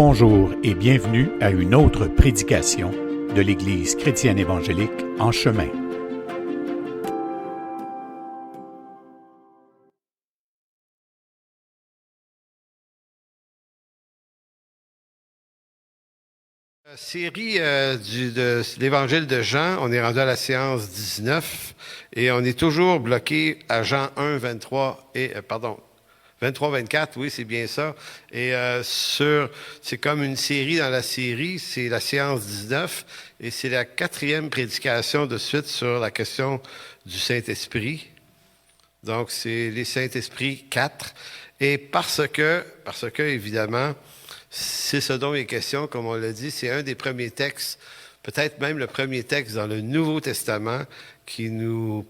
Bonjour et bienvenue à une autre prédication de l'Église chrétienne évangélique En Chemin. Série de l'Évangile de Jean, on est rendu à la séance 19 et on est toujours bloqué à Jean 1, 23 et 23-24, oui, c'est bien ça. Et c'est comme une série dans la série, c'est la séance 19 et c'est la 4e prédication de suite sur la question du Saint-Esprit. Donc, c'est les Saint-Esprit 4. Et parce que évidemment, c'est ce dont il est question, comme on l'a dit, c'est un des premiers textes, peut-être même le premier texte dans le Nouveau Testament qui nous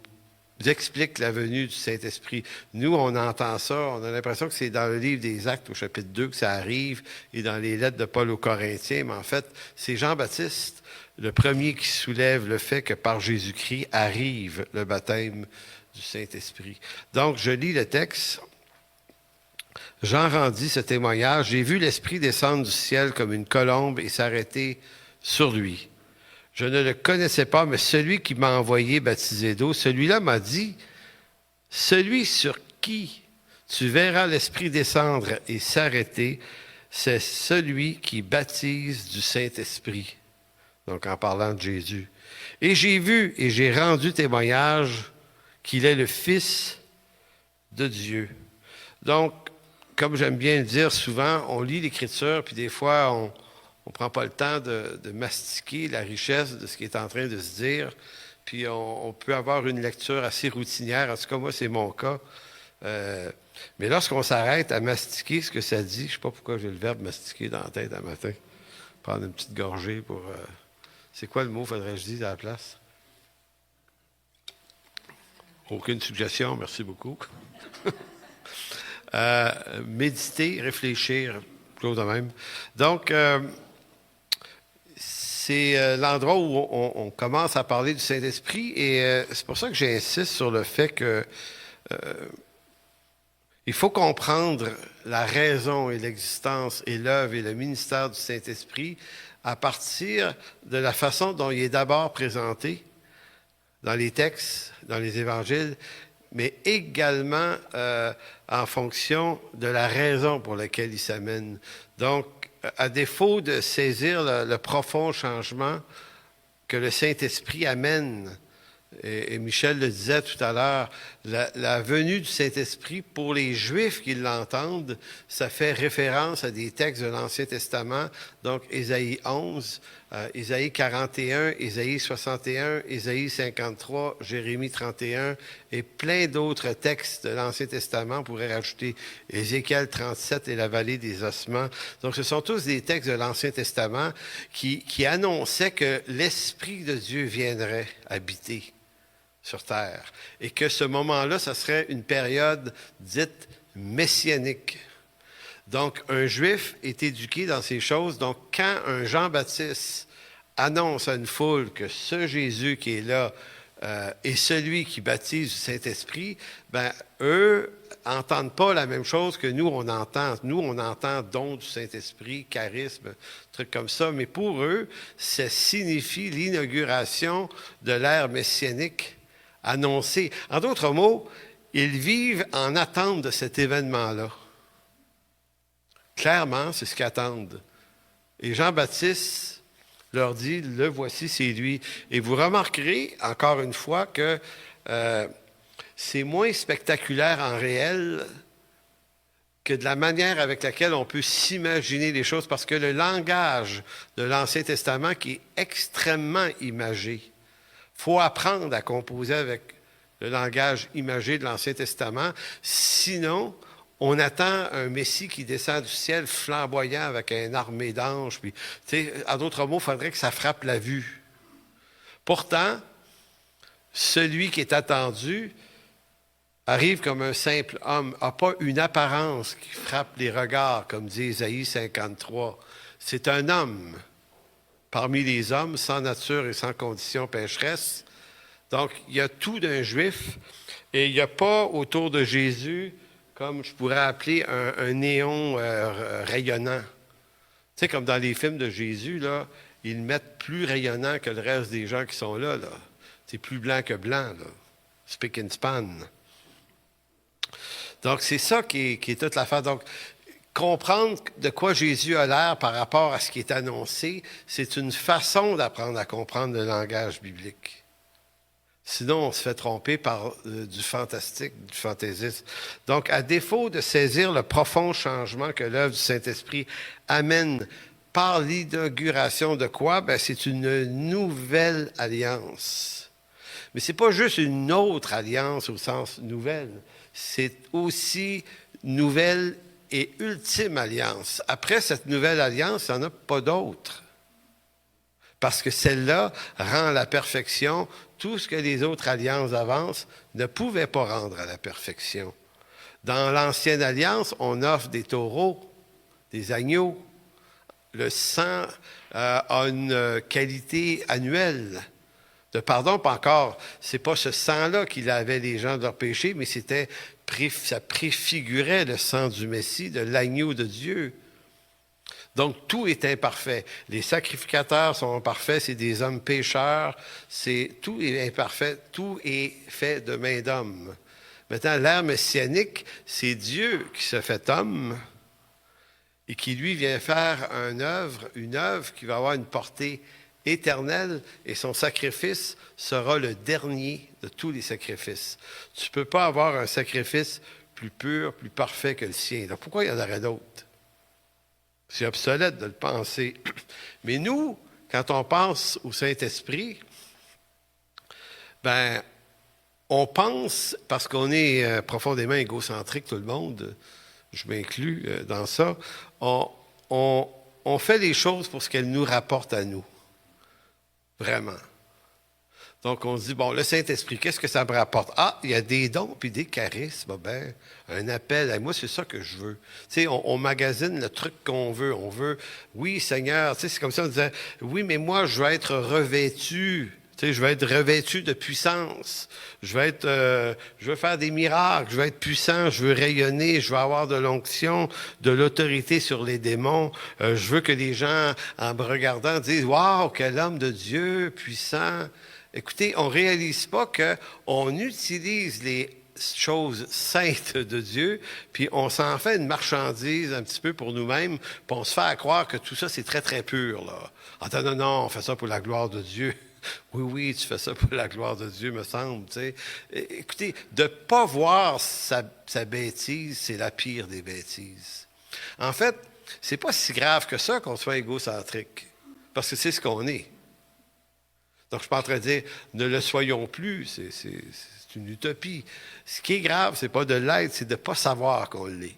explique la venue du Saint-Esprit. Nous, on entend ça, on a l'impression que c'est dans le livre des Actes, au chapitre 2, que ça arrive, et dans les lettres de Paul aux Corinthiens, mais en fait, c'est Jean-Baptiste, le premier qui soulève le fait que par Jésus-Christ arrive le baptême du Saint-Esprit. Donc, je lis le texte. Jean rendit ce témoignage. J'ai vu l'Esprit descendre du ciel comme une colombe et s'arrêter sur lui. Je ne le connaissais pas, mais celui qui m'a envoyé baptiser d'eau, celui-là m'a dit, « Celui sur qui tu verras l'Esprit descendre et s'arrêter, c'est celui qui baptise du Saint-Esprit. » Donc, en parlant de Jésus. « Et j'ai vu et j'ai rendu témoignage qu'il est le Fils de Dieu. » Donc, comme j'aime bien le dire souvent, on lit l'Écriture, puis des fois, on ne prend pas le temps de mastiquer la richesse de ce qui est en train de se dire. Puis on peut avoir une lecture assez routinière. En tout cas, moi, c'est mon cas. Mais lorsqu'on s'arrête à mastiquer ce que ça dit, je ne sais pas pourquoi j'ai le verbe mastiquer dans la tête un matin. Prendre une petite gorgée pour... c'est quoi le mot, faudrait que je dise à la place? Aucune suggestion, merci beaucoup. Méditer, réfléchir, plutôt de même. Donc, c'est l'endroit où on commence à parler du Saint-Esprit et c'est pour ça que j'insiste sur le fait que il faut comprendre la raison et l'existence et l'œuvre et le ministère du Saint-Esprit à partir de la façon dont il est d'abord présenté dans les textes, dans les évangiles, mais également en fonction de la raison pour laquelle il s'amène. Donc, à défaut de saisir le profond changement que le Saint-Esprit amène, et Michel le disait tout à l'heure, la venue du Saint-Esprit, pour les Juifs qui l'entendent, ça fait référence à des textes de l'Ancien Testament, donc Ésaïe 11, Ésaïe 41, Ésaïe 61, Ésaïe 53, Jérémie 31 et plein d'autres textes de l'Ancien Testament. On pourrait rajouter Ézéchiel 37 et la vallée des ossements. Donc ce sont tous des textes de l'Ancien Testament qui annonçaient que l'Esprit de Dieu viendrait habiter sur terre et que ce moment-là, ça serait une période dite messianique. Donc, un Juif est éduqué dans ces choses. Donc, quand un Jean-Baptiste annonce à une foule que ce Jésus qui est là est celui qui baptise du Saint-Esprit, ben eux n'entendent pas la même chose que nous, on entend. Nous, on entend don du Saint-Esprit, charisme, trucs comme ça. Mais pour eux, ça signifie l'inauguration de l'ère messianique annoncée. En d'autres mots, ils vivent en attente de cet événement-là. Clairement, c'est ce qu'ils attendent. Et Jean-Baptiste leur dit, le voici, c'est lui. Et vous remarquerez, encore une fois, que c'est moins spectaculaire en réel que de la manière avec laquelle on peut s'imaginer les choses, parce que le langage de l'Ancien Testament qui est extrêmement imagé, il faut apprendre à composer avec le langage imagé de l'Ancien Testament, sinon on attend un Messie qui descend du ciel flamboyant avec une armée d'anges. Puis, en d'autres mots, il faudrait que ça frappe la vue. Pourtant, celui qui est attendu arrive comme un simple homme, n'a pas une apparence qui frappe les regards, comme dit Ésaïe 53. C'est un homme parmi les hommes, sans nature et sans condition pécheresse. Donc, il y a tout d'un Juif et il n'y a pas autour de Jésus, comme je pourrais appeler un néon rayonnant. sais, comme dans les films de Jésus, là, ils le mettent plus rayonnant que le reste des gens qui sont là. C'est plus blanc que blanc, là. Spick and span. Donc, c'est ça qui est toute l'affaire. Donc, comprendre de quoi Jésus a l'air par rapport à ce qui est annoncé, c'est une façon d'apprendre à comprendre le langage biblique. Sinon, on se fait tromper par du fantastique, du fantaisisme. Donc, à défaut de saisir le profond changement que l'œuvre du Saint-Esprit amène par l'inauguration de quoi? Ben, c'est une nouvelle alliance. Mais c'est pas juste une autre alliance au sens nouvelle. C'est aussi nouvelle et ultime alliance. Après cette nouvelle alliance, il n'y en a pas d'autre. Parce que celle-là rend la perfection tout ce que les autres alliances avancent ne pouvaient pas rendre à la perfection. Dans l'ancienne alliance, on offre des taureaux, des agneaux. Le sang a une qualité annuelle de pardon, pas encore. C'est pas ce sang-là qui lavait les gens de leurs péchés, mais ça préfigurait le sang du Messie, de l'agneau de Dieu. Donc, tout est imparfait. Les sacrificateurs sont imparfaits, c'est des hommes pécheurs, tout est imparfait, tout est fait de main d'homme. Maintenant, l'ère messianique, c'est Dieu qui se fait homme et qui, lui, vient faire une œuvre qui va avoir une portée éternelle, et son sacrifice sera le dernier de tous les sacrifices. Tu ne peux pas avoir un sacrifice plus pur, plus parfait que le sien. Donc, pourquoi il y en aurait d'autres? C'est obsolète de le penser. Mais nous, quand on pense au Saint-Esprit, ben, on pense, parce qu'on est profondément égocentrique, tout le monde, je m'inclus dans ça, on fait les choses pour ce qu'elles nous rapportent à nous. Vraiment. Donc, on se dit, bon, le Saint-Esprit, qu'est-ce que ça me rapporte? Ah, il y a des dons puis des charismes. Ben, un appel. Moi, c'est ça que je veux. Tu sais, on magasine le truc qu'on veut. On veut, oui, Seigneur. Tu sais, c'est comme ça, on disait, oui, mais moi, je veux être revêtu. Tu sais, je veux être revêtu de puissance. Je veux faire des miracles. Je veux être puissant. Je veux rayonner. Je veux avoir de l'onction, de l'autorité sur les démons. Je veux que les gens, en me regardant, disent, waouh, quel homme de Dieu, puissant. Écoutez, on ne réalise pas qu'on utilise les choses saintes de Dieu, puis on s'en fait une marchandise un petit peu pour nous-mêmes, puis on se fait croire que tout ça, c'est très, très pur, là. Attends, non, on fait ça pour la gloire de Dieu. Oui, tu fais ça pour la gloire de Dieu, me semble, tu sais. Écoutez, de ne pas voir sa bêtise, c'est la pire des bêtises. En fait, c'est pas si grave que ça qu'on soit égocentrique, parce que c'est ce qu'on est. Donc, je ne suis pas en train de dire « ne le soyons plus », c'est une utopie. Ce qui est grave, ce n'est pas de l'être, c'est de ne pas savoir qu'on l'est.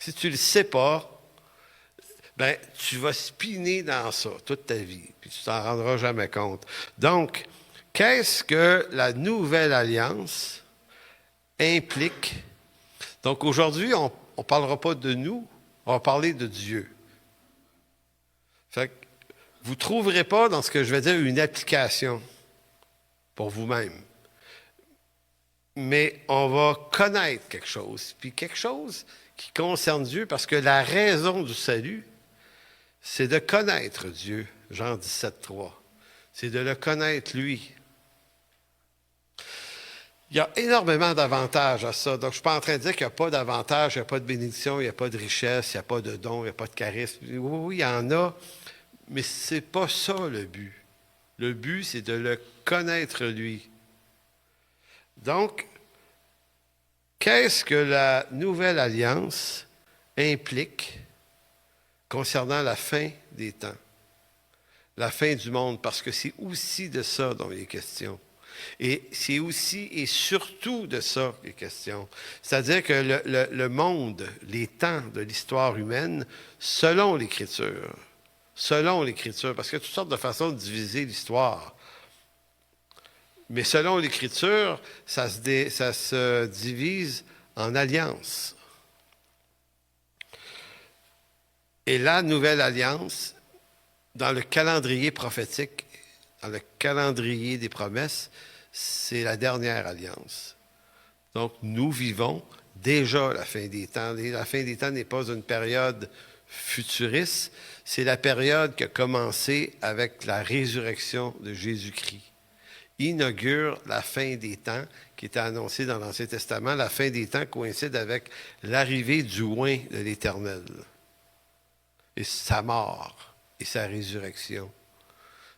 Si tu ne le sais pas, ben, tu vas spiner dans ça toute ta vie, puis tu t'en rendras jamais compte. Donc, qu'est-ce que la nouvelle alliance implique? Donc, aujourd'hui, on ne parlera pas de nous, on va parler de Dieu. Fait que, vous ne trouverez pas, dans ce que je vais dire, une application pour vous-même. Mais on va connaître quelque chose. Puis quelque chose qui concerne Dieu, parce que la raison du salut, c'est de connaître Dieu. Jean 17,3. C'est de le connaître, lui. Il y a énormément d'avantages à ça. Donc, je ne suis pas en train de dire qu'il n'y a pas d'avantages, il n'y a pas de bénédiction, il n'y a pas de richesse, il n'y a pas de don, il n'y a pas de charisme. Oui, il y en a. Mais ce n'est pas ça le but. Le but, c'est de le connaître lui. Donc, qu'est-ce que la nouvelle alliance implique concernant la fin des temps? La fin du monde, parce que c'est aussi de ça dont il est question. Et c'est aussi et surtout de ça qu'il est question. C'est-à-dire que le monde, les temps de l'histoire humaine, selon l'Écriture, parce qu'il y a toutes sortes de façons de diviser l'histoire. Mais selon l'Écriture, ça se divise en alliances. Et la nouvelle alliance, dans le calendrier prophétique, dans le calendrier des promesses, c'est la dernière alliance. Donc, nous vivons déjà la fin des temps. La fin des temps n'est pas une période futuriste, c'est la période qui a commencé avec la résurrection de Jésus-Christ. Inaugure la fin des temps qui était annoncée dans l'Ancien Testament. La fin des temps coïncide avec l'arrivée du oint de l'Éternel et sa mort et sa résurrection.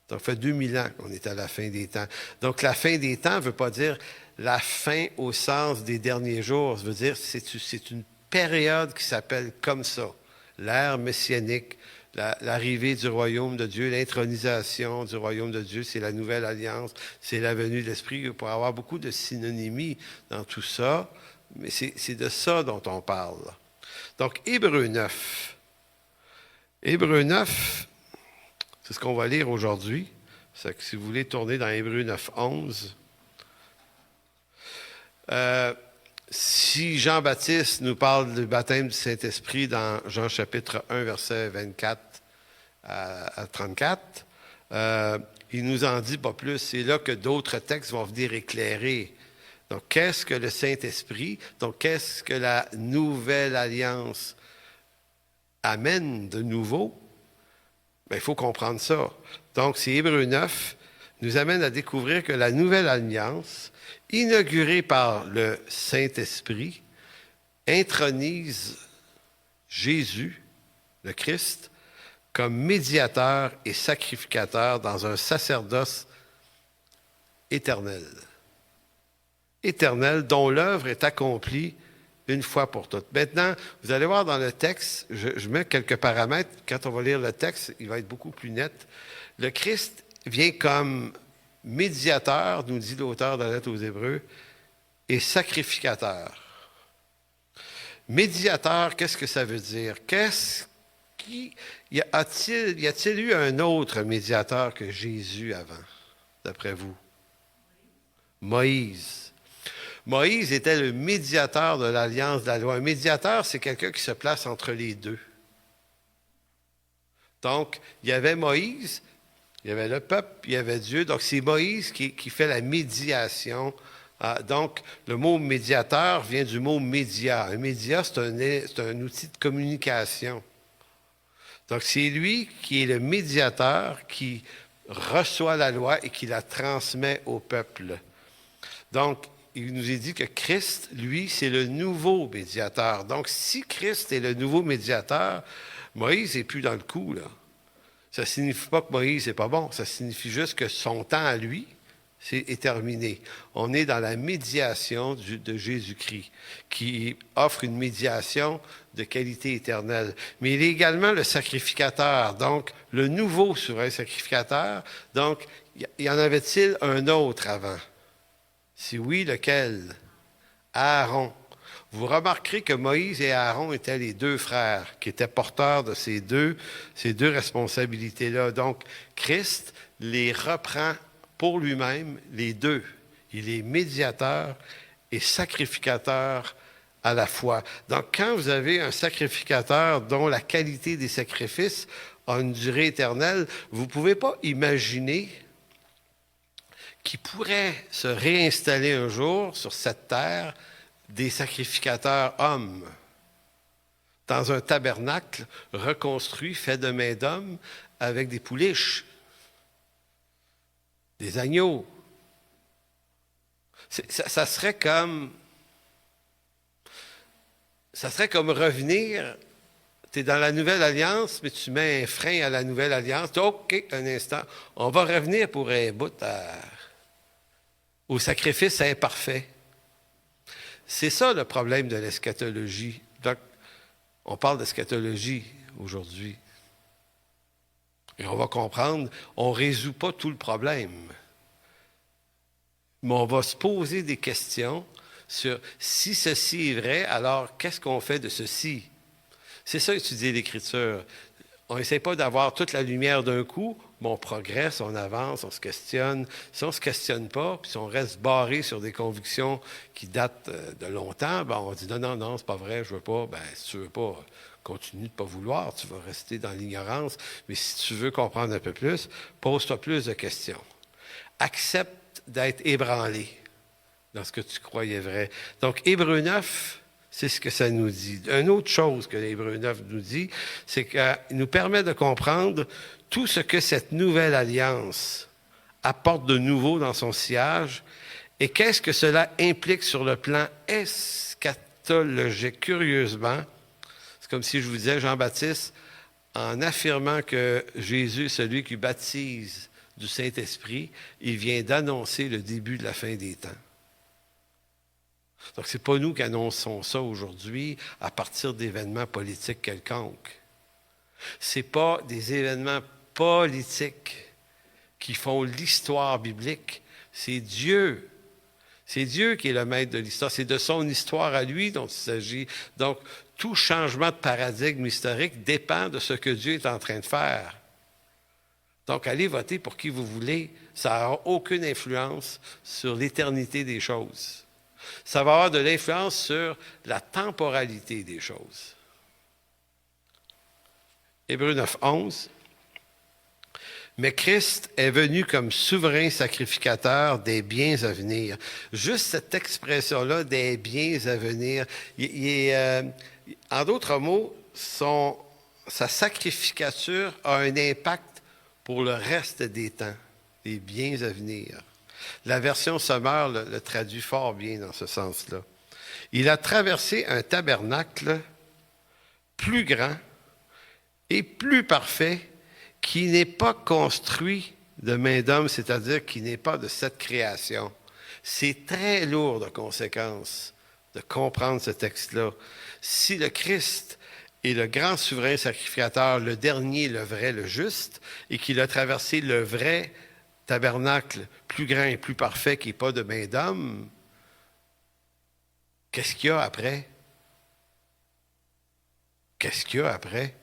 Donc, ça fait 2000 ans qu'on est à la fin des temps. Donc, la fin des temps ne veut pas dire la fin au sens des derniers jours. Ça veut dire que c'est une période qui s'appelle comme ça. L'ère messianique, l'arrivée du royaume de Dieu, l'intronisation du royaume de Dieu, c'est la nouvelle alliance, c'est la venue de l'Esprit. Il pourrait y avoir beaucoup de synonymies dans tout ça, mais c'est de ça dont on parle. Donc, Hébreux 9. Hébreux 9, c'est ce qu'on va lire aujourd'hui. C'est que si vous voulez tourner dans Hébreux 9, 11. Si Jean-Baptiste nous parle du baptême du Saint-Esprit dans Jean chapitre 1, verset 24 à 34, il nous en dit pas plus. C'est là que d'autres textes vont venir éclairer. Donc, qu'est-ce que le Saint-Esprit? Donc, qu'est-ce que la nouvelle alliance amène de nouveau? Bien, il faut comprendre ça. Donc, c'est Hébreux 9 nous amène à découvrir que la nouvelle alliance, inaugurée par le Saint-Esprit, intronise Jésus, le Christ, comme médiateur et sacrificateur dans un sacerdoce éternel. Éternel, dont l'œuvre est accomplie une fois pour toutes. Maintenant, vous allez voir dans le texte, je mets quelques paramètres. Quand on va lire le texte, il va être beaucoup plus net. Le Christ vient comme médiateur, nous dit l'auteur de la lettre aux Hébreux, et sacrificateur. Médiateur, qu'est-ce que ça veut dire? Y a-t-il eu un autre médiateur que Jésus avant, d'après vous? Moïse. Moïse était le médiateur de l'alliance de la loi. Un médiateur, c'est quelqu'un qui se place entre les deux. Donc, il y avait Moïse, il y avait le peuple, il y avait Dieu. Donc, c'est Moïse qui fait la médiation. Donc, le mot médiateur vient du mot média. Un média, c'est un outil de communication. Donc, c'est lui qui est le médiateur qui reçoit la loi et qui la transmet au peuple. Donc, il nous est dit que Christ, lui, c'est le nouveau médiateur. Donc, si Christ est le nouveau médiateur, Moïse n'est plus dans le coup, là. Ça ne signifie pas que Moïse n'est pas bon. Ça signifie juste que son temps à lui est terminé. On est dans la médiation de Jésus-Christ, qui offre une médiation de qualité éternelle. Mais il est également le sacrificateur, donc le nouveau souverain sacrificateur. Donc, y en avait-il un autre avant? Si oui, lequel? Aaron. Vous remarquerez que Moïse et Aaron étaient les deux frères qui étaient porteurs de ces deux responsabilités-là. Donc, Christ les reprend pour lui-même, les deux. Il est médiateur et sacrificateur à la fois. Donc, quand vous avez un sacrificateur dont la qualité des sacrifices a une durée éternelle, vous ne pouvez pas imaginer qu'il pourrait se réinstaller un jour sur cette terre des sacrificateurs hommes dans un tabernacle reconstruit, fait de main d'homme, avec des pouliches, des agneaux. Ça serait comme revenir, tu es dans la nouvelle alliance, mais tu mets un frein à la nouvelle alliance. OK, un instant, on va revenir pour un bout au sacrifice imparfait. C'est ça le problème de l'eschatologie. Donc, on parle d'eschatologie aujourd'hui. Et on va comprendre, on ne résout pas tout le problème. Mais on va se poser des questions sur si ceci est vrai, alors qu'est-ce qu'on fait de ceci? C'est ça, étudier l'Écriture. On n'essaie pas d'avoir toute la lumière d'un coup, mais on progresse, on avance, on se questionne. Si on ne se questionne pas, puis si on reste barré sur des convictions qui datent de longtemps, ben on dit non, c'est pas vrai, je veux pas. Ben, si tu veux pas, continue de ne pas vouloir, tu vas rester dans l'ignorance. Mais si tu veux comprendre un peu plus, pose-toi plus de questions. Accepte d'être ébranlé dans ce que tu croyais vrai. Donc, Hébreux 9, C'est ce que ça nous dit. Une autre chose que l'Hébreu 9 nous dit, c'est qu'il nous permet de comprendre tout ce que cette nouvelle alliance apporte de nouveau dans son sillage et qu'est-ce que cela implique sur le plan eschatologique. Curieusement, c'est comme si je vous disais, Jean-Baptiste, en affirmant que Jésus est celui qui baptise du Saint-Esprit, il vient d'annoncer le début de la fin des temps. Donc, ce n'est pas nous qui annonçons ça aujourd'hui à partir d'événements politiques quelconques. Ce n'est pas des événements politiques qui font l'histoire biblique. C'est Dieu. C'est Dieu qui est le maître de l'histoire. C'est de son histoire à lui dont il s'agit. Donc, tout changement de paradigme historique dépend de ce que Dieu est en train de faire. Donc, allez voter pour qui vous voulez. Ça n'aura aucune influence sur l'éternité des choses. Ça va avoir de l'influence sur la temporalité des choses. Hébreux 9, 11. Mais Christ est venu comme souverain sacrificateur des biens à venir. Juste cette expression-là, des biens à venir, en d'autres mots, sa sacrificature a un impact pour le reste des temps, les biens à venir. La version Sommer le traduit fort bien dans ce sens-là. Il a traversé un tabernacle plus grand et plus parfait qui n'est pas construit de main d'homme, c'est-à-dire qui n'est pas de cette création. C'est très lourd de conséquences de comprendre ce texte-là. Si le Christ est le grand souverain sacrificateur, le dernier, le vrai, le juste, et qu'il a traversé le vrai tabernacle plus grand et plus parfait qui n'est pas de main d'homme, qu'est-ce qu'il y a après? Qu'est-ce qu'il y a après?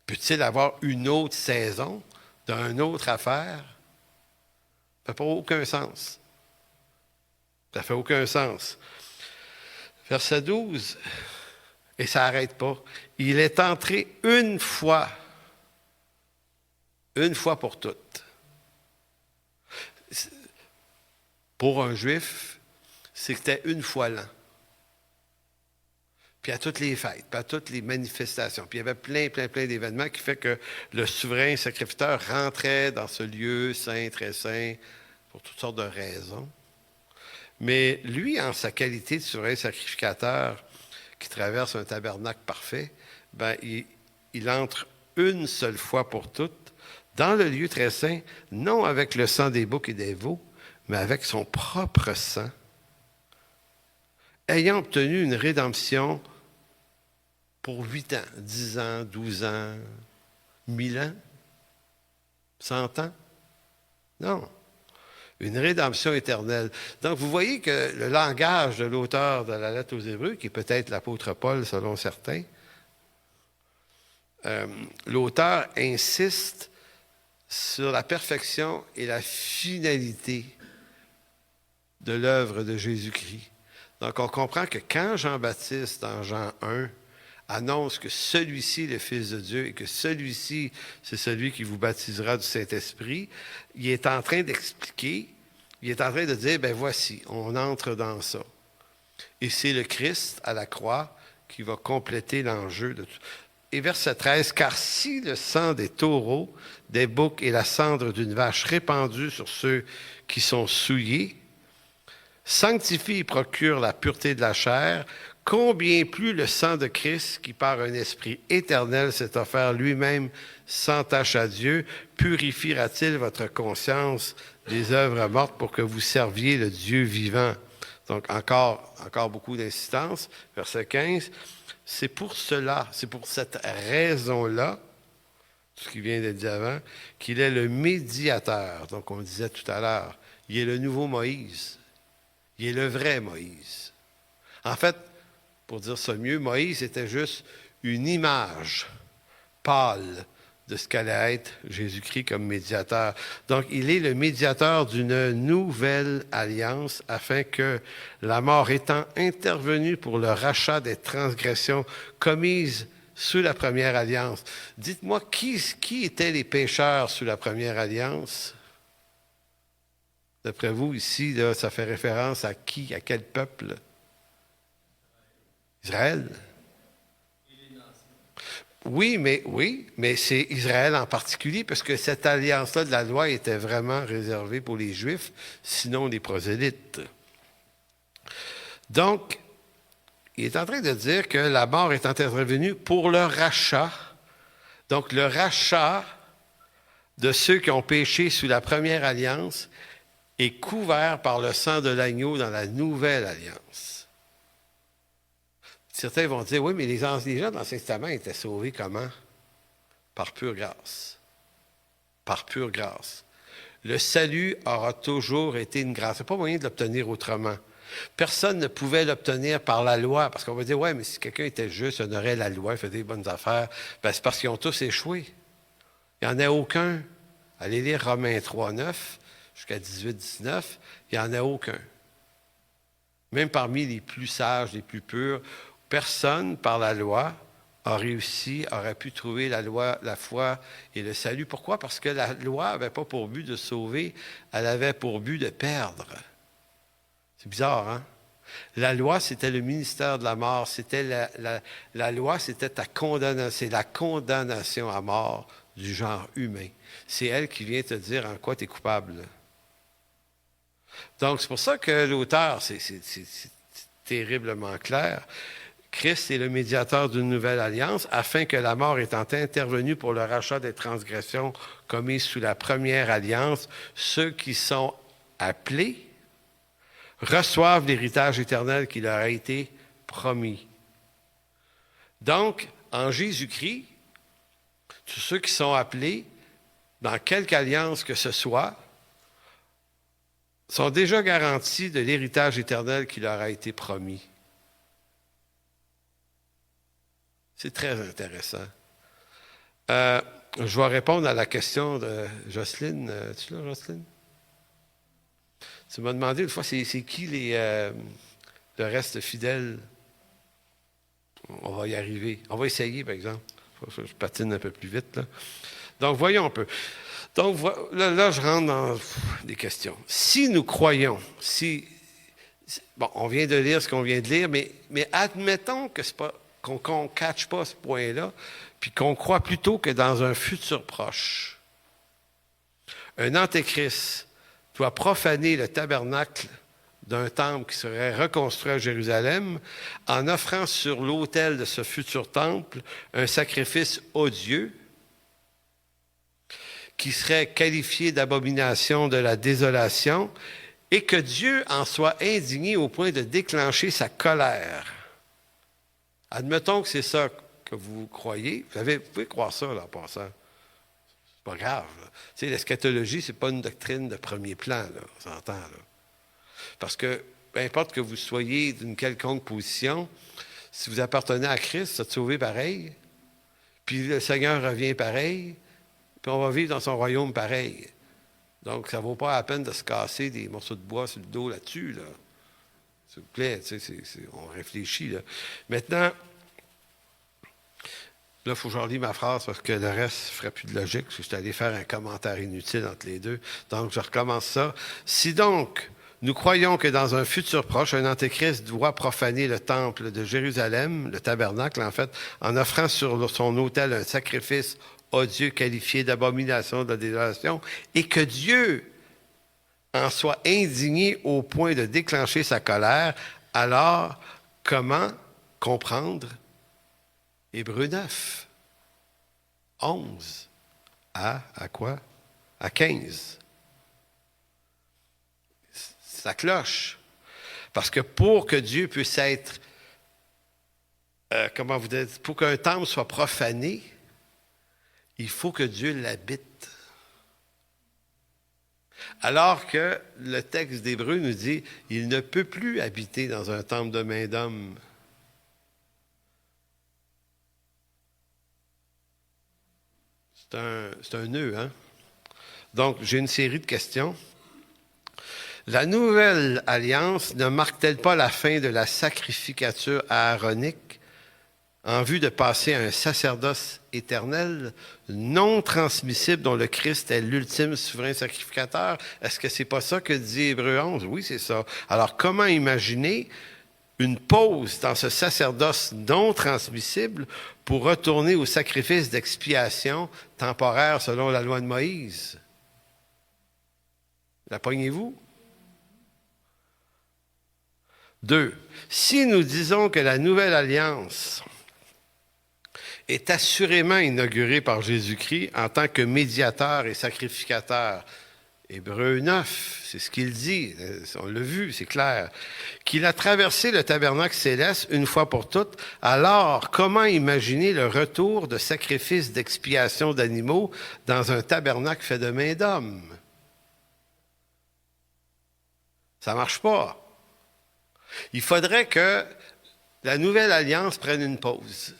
Peut-il avoir une autre saison d'une autre affaire? Ça ne fait aucun sens. Ça ne fait aucun sens. Verset 12, et ça n'arrête pas. Il est entré une fois pour toutes. Pour un Juif, c'était une fois l'an. Puis à toutes les fêtes, puis à toutes les manifestations. Puis il y avait plein d'événements qui fait que le souverain sacrificateur rentrait dans ce lieu saint, très saint, pour toutes sortes de raisons. Mais lui, en sa qualité de souverain sacrificateur qui traverse un tabernacle parfait, ben, il entre une seule fois pour toutes dans le lieu très saint, non avec le sang des boucs et des veaux, mais avec son propre sang, ayant obtenu une rédemption pour 8 ans, 10 ans, 12 ans, 1000 ans, 100 ans. Non. Une rédemption éternelle. Donc, vous voyez que le langage de l'auteur de la lettre aux Hébreux, qui est peut-être l'apôtre Paul selon certains, l'auteur insiste sur la perfection et la finalité de l'œuvre de Jésus-Christ. Donc, on comprend que quand Jean-Baptiste, dans Jean 1, annonce que celui-ci est le Fils de Dieu et que celui-ci, c'est celui qui vous baptisera du Saint-Esprit, il est en train d'expliquer, il est en train de dire, ben voici, on entre dans ça. Et c'est le Christ à la croix qui va compléter l'enjeu de tout. Et verset 13, « Car si le sang des taureaux, des boucs et la cendre d'une vache répandue sur ceux qui sont souillés, sanctifie et procure la pureté de la chair, combien plus le sang de Christ, qui par un esprit éternel s'est offert lui-même sans tache à Dieu, purifiera-t-il votre conscience des œuvres mortes pour que vous serviez le Dieu vivant? » Donc, encore beaucoup d'insistance. Verset 15. C'est pour cela, c'est pour cette raison-là, ce qui vient d'être dit avant, qu'il est le médiateur. Donc, on disait tout à l'heure, il est le nouveau Moïse. Il est le vrai Moïse. En fait, pour dire ça mieux, Moïse était juste une image pâle de ce qu'allait être Jésus-Christ comme médiateur. Donc, il est le médiateur d'une nouvelle alliance afin que, la mort étant intervenue pour le rachat des transgressions commises sous la première alliance. Dites-moi, qui étaient les pécheurs sous la première alliance? D'après vous, ici, là, ça fait référence à qui, à quel peuple? Israël. Oui, mais c'est Israël en particulier, parce que cette alliance-là de la loi était vraiment réservée pour les Juifs, sinon les prosélytes. Donc, il est en train de dire que la mort est intervenue pour le rachat. Donc, le rachat de ceux qui ont péché sous la première alliance est couvert par le sang de l'agneau dans la nouvelle alliance. Certains vont dire, oui, mais les gens de l'Ancien Testament étaient sauvés comment? Par pure grâce. Par pure grâce. Le salut aura toujours été une grâce. Il n'y a pas moyen de l'obtenir autrement. Personne ne pouvait l'obtenir par la loi, parce qu'on va dire, ouais, mais si quelqu'un était juste, il honorait la loi, il faisait des bonnes affaires, ben, c'est parce qu'ils ont tous échoué. Il n'y en a aucun. Allez lire Romains 3, 9, jusqu'à 18, 19, il n'y en a aucun. Même parmi les plus sages, les plus purs, personne par la loi aurait pu trouver la loi, la foi et le salut. Pourquoi? Parce que la loi n'avait pas pour but de sauver, elle avait pour but de perdre. C'est bizarre, hein? La loi, c'était le ministère de la mort. C'était la loi, c'était ta condamnation. C'est la condamnation à mort du genre humain. C'est elle qui vient te dire en quoi tu es coupable. Donc, c'est pour ça que l'auteur, c'est terriblement clair. Christ est le médiateur d'une nouvelle alliance, afin que la mort étant intervenue pour le rachat des transgressions commises sous la première alliance, ceux qui sont appelés reçoivent l'héritage éternel qui leur a été promis. Donc, en Jésus-Christ, tous ceux qui sont appelés, dans quelque alliance que ce soit, sont déjà garantis de l'héritage éternel qui leur a été promis. C'est très intéressant. Je vais répondre à la question de Jocelyne. Es-tu là, Jocelyne? Tu m'as demandé une fois, c'est qui le reste fidèle? On va y arriver. On va essayer, par exemple. Je patine un peu plus vite, là. Donc, voyons un peu. Donc, là, je rentre dans des questions. Si nous croyons, bon, on vient de lire ce qu'on vient de lire, mais admettons que c'est pas, qu'on ne catche pas ce point-là, puis qu'on croit plutôt que dans un futur proche, un antéchrist doit profaner le tabernacle d'un temple qui serait reconstruit à Jérusalem en offrant sur l'autel de ce futur temple un sacrifice odieux qui serait qualifié d'abomination de la désolation et que Dieu en soit indigné au point de déclencher sa colère. Admettons que c'est ça que vous croyez. Vous pouvez croire ça, là, en passant. C'est pas grave. Tu sais, l'eschatologie, c'est pas une doctrine de premier plan, là, on s'entend, là. Parce que, peu importe que vous soyez d'une quelconque position, si vous appartenez à Christ, ça te sauvé pareil, puis le Seigneur revient pareil, puis on va vivre dans son royaume pareil. Donc, ça ne vaut pas la peine de se casser des morceaux de bois sur le dos là-dessus, là. S'il vous plaît, tu sais, on réfléchit, là. Maintenant, là, il faut que je relis ma phrase parce que le reste ne ferait plus de logique, parce que je suis allé faire un commentaire inutile entre les deux. Donc, je recommence ça. Si donc, nous croyons que dans un futur proche, un antéchrist doit profaner le temple de Jérusalem, le tabernacle, en fait, en offrant sur son autel un sacrifice odieux qualifié d'abomination de la désolation, et que Dieu en soit indigné au point de déclencher sa colère, alors comment comprendre Hébreux 9, 11 à quoi? À 15. Ça cloche. Parce que pour que Dieu puisse être, comment vous dites, pour qu'un temple soit profané, il faut que Dieu l'habite. Alors que le texte d'Hébreux nous dit, il ne peut plus habiter dans un temple de main d'homme. C'est un nœud, hein? Donc, j'ai une série de questions. La nouvelle alliance ne marque-t-elle pas la fin de la sacrificature aaronique en vue de passer à un sacerdoce éternel, non transmissible, dont le Christ est l'ultime souverain sacrificateur? Est-ce que c'est pas ça que dit Hébreux 11? Oui, c'est ça. Alors, comment imaginer une pause dans ce sacerdoce non transmissible pour retourner au sacrifice d'expiation temporaire selon la loi de Moïse. La pognez-vous? 2. Si nous disons que la nouvelle alliance est assurément inaugurée par Jésus-Christ en tant que médiateur et sacrificateur, Hébreux 9, c'est ce qu'il dit, on l'a vu, c'est clair, qu'il a traversé le tabernacle céleste une fois pour toutes, alors comment imaginer le retour de sacrifices d'expiation d'animaux dans un tabernacle fait de main d'homme? Ça ne marche pas. Il faudrait que la nouvelle alliance prenne une pause.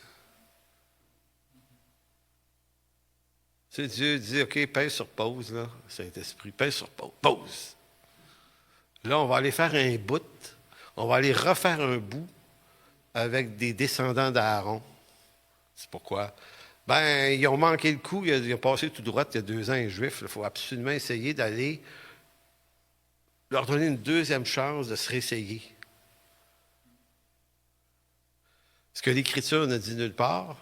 Tu sais, Dieu dit, OK, pèse sur pause, là, Saint-Esprit, pèse sur pause. Pause. Là, on va aller faire un bout, on va aller refaire un bout avec des descendants d'Aaron. C'est pourquoi? Ben, ils ont manqué le coup, ils ont passé tout droit il y a 2 ans, les Juifs. Il faut absolument essayer d'aller leur donner une deuxième chance de se réessayer. Ce que l'Écriture ne dit nulle part,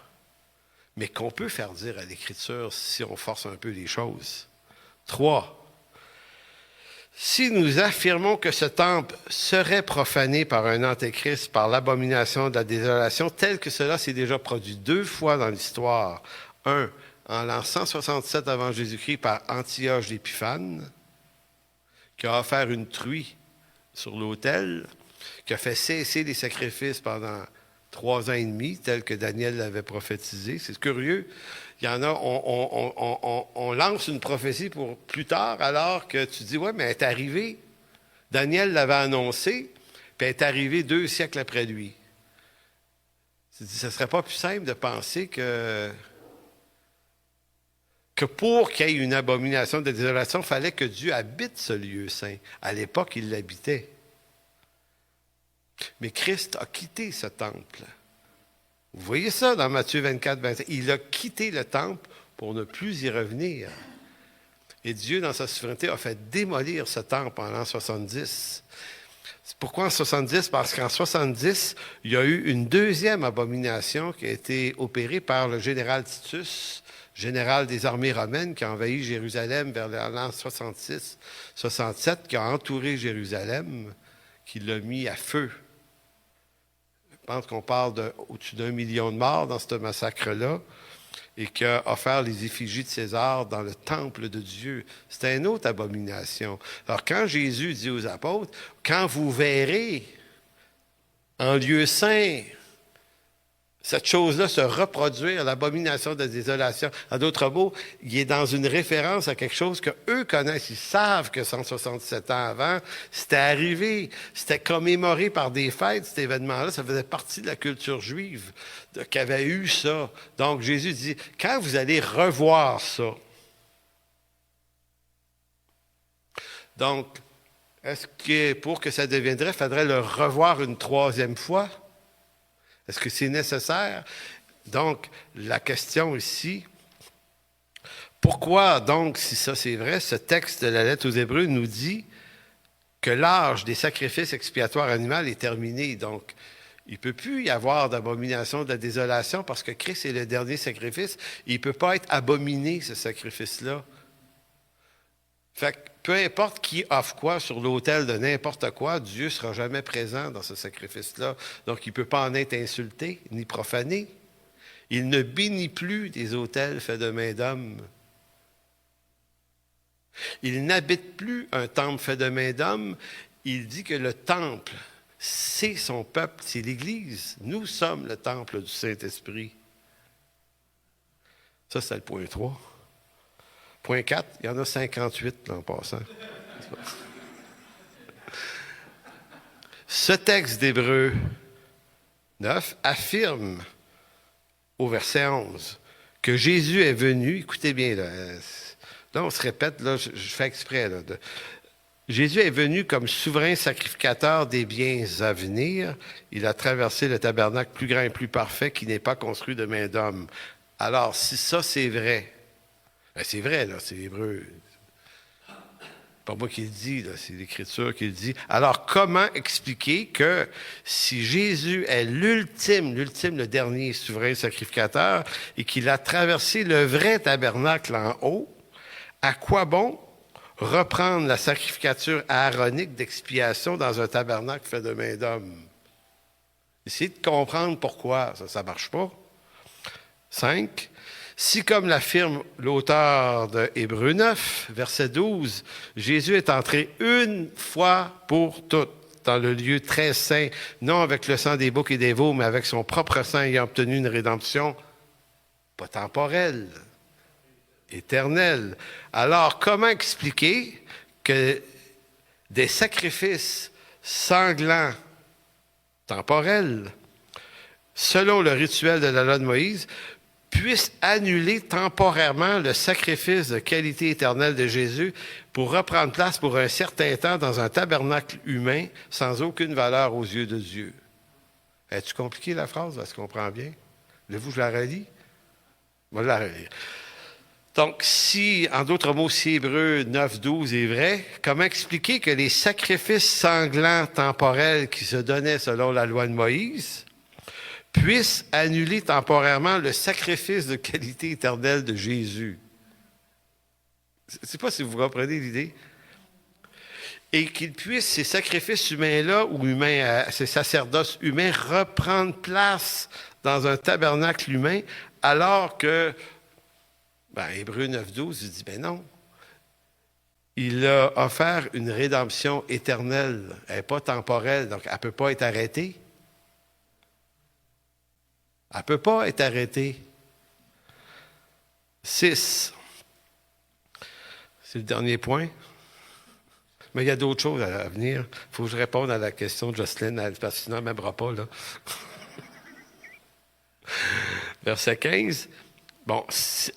mais qu'on peut faire dire à l'Écriture si on force un peu les choses. 3. Si nous affirmons que ce temple serait profané par un antéchrist, par l'abomination de la désolation, tel que cela s'est déjà produit 2 fois dans l'histoire, 1, en l'an 167 avant Jésus-Christ par Antioche d'Épiphane, qui a offert une truie sur l'autel, qui a fait cesser les sacrifices pendant 3 ans et demi, tel que Daniel l'avait prophétisé. C'est curieux. Il y en a, on lance une prophétie pour plus tard, alors que tu dis, ouais, mais elle est arrivée. Daniel l'avait annoncé, puis elle est arrivée 2 siècles après lui. Tu dis, ce ne serait pas plus simple de penser que pour qu'il y ait une abomination de désolation, il fallait que Dieu habite ce lieu saint. À l'époque, il l'habitait. Mais Christ a quitté ce temple. Vous voyez ça dans Matthieu 24, 25. Il a quitté le temple pour ne plus y revenir. Et Dieu, dans sa souveraineté, a fait démolir ce temple en l'an 70. Pourquoi en 70? Parce qu'en 70, il y a eu une deuxième abomination qui a été opérée par le général Titus, général des armées romaines, qui a envahi Jérusalem vers l'an 66-67, qui a entouré Jérusalem, qui l'a mis à feu. Je pense qu'on parle d'au-dessus d'1 million de morts dans ce massacre-là, et qui a offert les effigies de César dans le temple de Dieu. C'était une autre abomination. Alors, quand Jésus dit aux apôtres, « Quand vous verrez en lieu saint cette chose-là se reproduire, l'abomination de désolation. » En d'autres mots, il est dans une référence à quelque chose qu'eux connaissent. Ils savent que 167 ans avant, c'était arrivé. C'était commémoré par des fêtes, cet événement-là. Ça faisait partie de la culture juive qui avait eu ça. Donc, Jésus dit, quand vous allez revoir ça, donc, est-ce que pour que ça deviendrait, il faudrait le revoir une 3e fois? Est-ce que c'est nécessaire? Donc, la question ici, pourquoi donc, si ça c'est vrai, ce texte de la lettre aux Hébreux nous dit que l'âge des sacrifices expiatoires animaux est terminé? Donc, il ne peut plus y avoir d'abomination de la désolation parce que Christ est le dernier sacrifice. Il ne peut pas être abominé, ce sacrifice-là. Fait que peu importe qui offre quoi sur l'autel de n'importe quoi, Dieu ne sera jamais présent dans ce sacrifice-là. Donc, il ne peut pas en être insulté ni profané. Il ne bénit plus des autels faits de main d'homme. Il n'habite plus un temple fait de main d'homme. Il dit que le temple, c'est son peuple, c'est l'Église. Nous sommes le temple du Saint-Esprit. Ça, c'est le point 3. Point 4, il y en a 58 là, en passant. Ce texte d'Hébreux 9 affirme au verset 11 que Jésus est venu, écoutez bien, là on se répète, là, je fais exprès. Là, Jésus est venu comme souverain sacrificateur des biens à venir. Il a traversé le tabernacle plus grand et plus parfait qui n'est pas construit de main d'homme. Alors, si ça c'est vrai, ben c'est vrai, là, c'est Hébreu. pas moi qui le dis, là, c'est l'Écriture qui le dit. Alors, comment expliquer que si Jésus est l'ultime, le dernier souverain sacrificateur, et qu'il a traversé le vrai tabernacle en haut, à quoi bon reprendre la sacrificature aaronique d'expiation dans un tabernacle fait de main d'homme? Essayez de comprendre pourquoi ça ne marche pas. 5. Si, comme l'affirme l'auteur de Hébreux 9, verset 12, Jésus est entré une fois pour toutes dans le lieu très saint, non avec le sang des boucs et des veaux, mais avec son propre sang ayant obtenu une rédemption pas temporelle, éternelle. Alors, comment expliquer que des sacrifices sanglants, temporels, selon le rituel de la loi de Moïse, puisse annuler temporairement le sacrifice de qualité éternelle de Jésus pour reprendre place pour un certain temps dans un tabernacle humain sans aucune valeur aux yeux de Dieu. As-tu compliqué la phrase? Est-ce qu'on comprend bien? Voulez-vous que je la relis? Je vais la relire. Donc, si, en d'autres mots, si Hébreux 9, 12 est vrai, comment expliquer que les sacrifices sanglants temporels qui se donnaient selon la loi de Moïse puisse annuler temporairement le sacrifice de qualité éternelle de Jésus? Je ne sais pas si vous comprenez l'idée. Et qu'il puisse, ces sacrifices humains-là, ou ces sacerdoces humains, reprendre place dans un tabernacle humain, alors que, Hébreux 9, 12, il dit, non. Il a offert une rédemption éternelle. Elle n'est pas temporelle, donc elle ne peut pas être arrêtée. Elle ne peut pas être arrêtée. 6. C'est le dernier point. Mais il y a d'autres choses à venir. Il faut que je réponde à la question de Jocelyne, parce que sinon, elle ne m'aimera pas, là. Verset 15.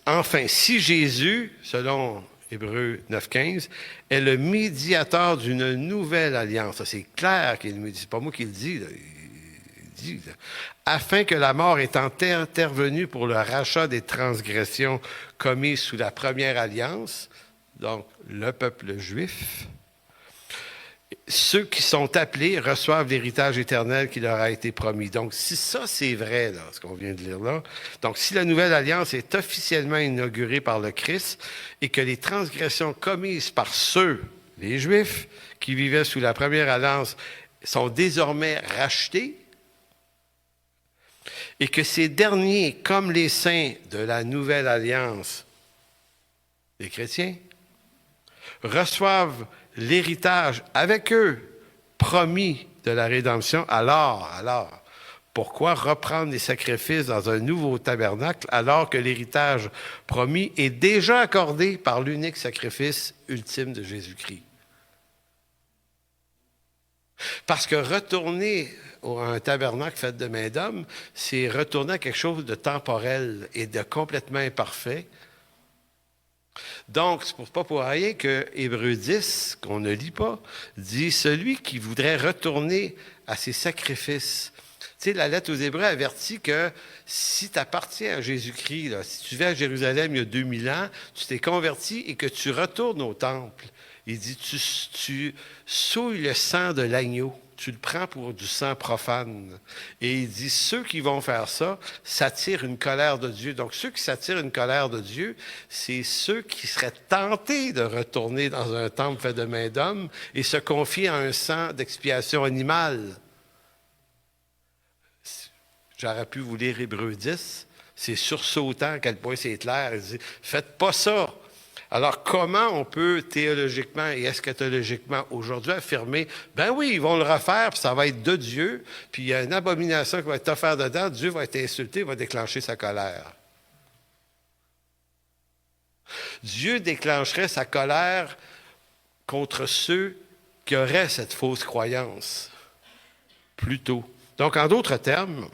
Enfin, si Jésus, selon Hébreux 9, 15, est le médiateur d'une nouvelle alliance, ça, c'est clair qu'il me dit, c'est pas moi qui le dis, là. Afin que la mort étant intervenue pour le rachat des transgressions commises sous la première alliance, donc le peuple juif, ceux qui sont appelés reçoivent l'héritage éternel qui leur a été promis. Donc, si ça, c'est vrai, là, ce qu'on vient de lire là, donc si la nouvelle alliance est officiellement inaugurée par le Christ et que les transgressions commises par ceux, les Juifs, qui vivaient sous la première alliance, sont désormais rachetées, et que ces derniers, comme les saints de la nouvelle alliance, les chrétiens, reçoivent l'héritage avec eux promis de la rédemption, alors, pourquoi reprendre les sacrifices dans un nouveau tabernacle alors que l'héritage promis est déjà accordé par l'unique sacrifice ultime de Jésus-Christ? Parce que retourner à un tabernacle fait de main d'homme, c'est retourner à quelque chose de temporel et de complètement imparfait. Donc, c'est pas pour rien que Hébreux 10, qu'on ne lit pas, dit « Celui qui voudrait retourner à ses sacrifices ». Tu sais, la lettre aux Hébreux avertit que si tu appartiens à Jésus-Christ, là, si tu vas à Jérusalem il y a 2000 ans, tu t'es converti et que tu retournes au temple, il dit tu souilles le sang de l'agneau. Tu le prends pour du sang profane. Et il dit, ceux qui vont faire ça s'attirent une colère de Dieu. Donc, ceux qui s'attirent une colère de Dieu, c'est ceux qui seraient tentés de retourner dans un temple fait de main d'homme et se confier à un sang d'expiation animale. J'aurais pu vous lire Hébreux 10. C'est sursautant à quel point c'est clair. Il dit, faites pas ça. Alors, comment on peut théologiquement et eschatologiquement aujourd'hui affirmer, ben oui, ils vont le refaire, puis ça va être de Dieu, puis il y a une abomination qui va être offerte dedans, Dieu va être insulté, va déclencher sa colère. Dieu déclencherait sa colère contre ceux qui auraient cette fausse croyance, plutôt. Donc, en d'autres termes,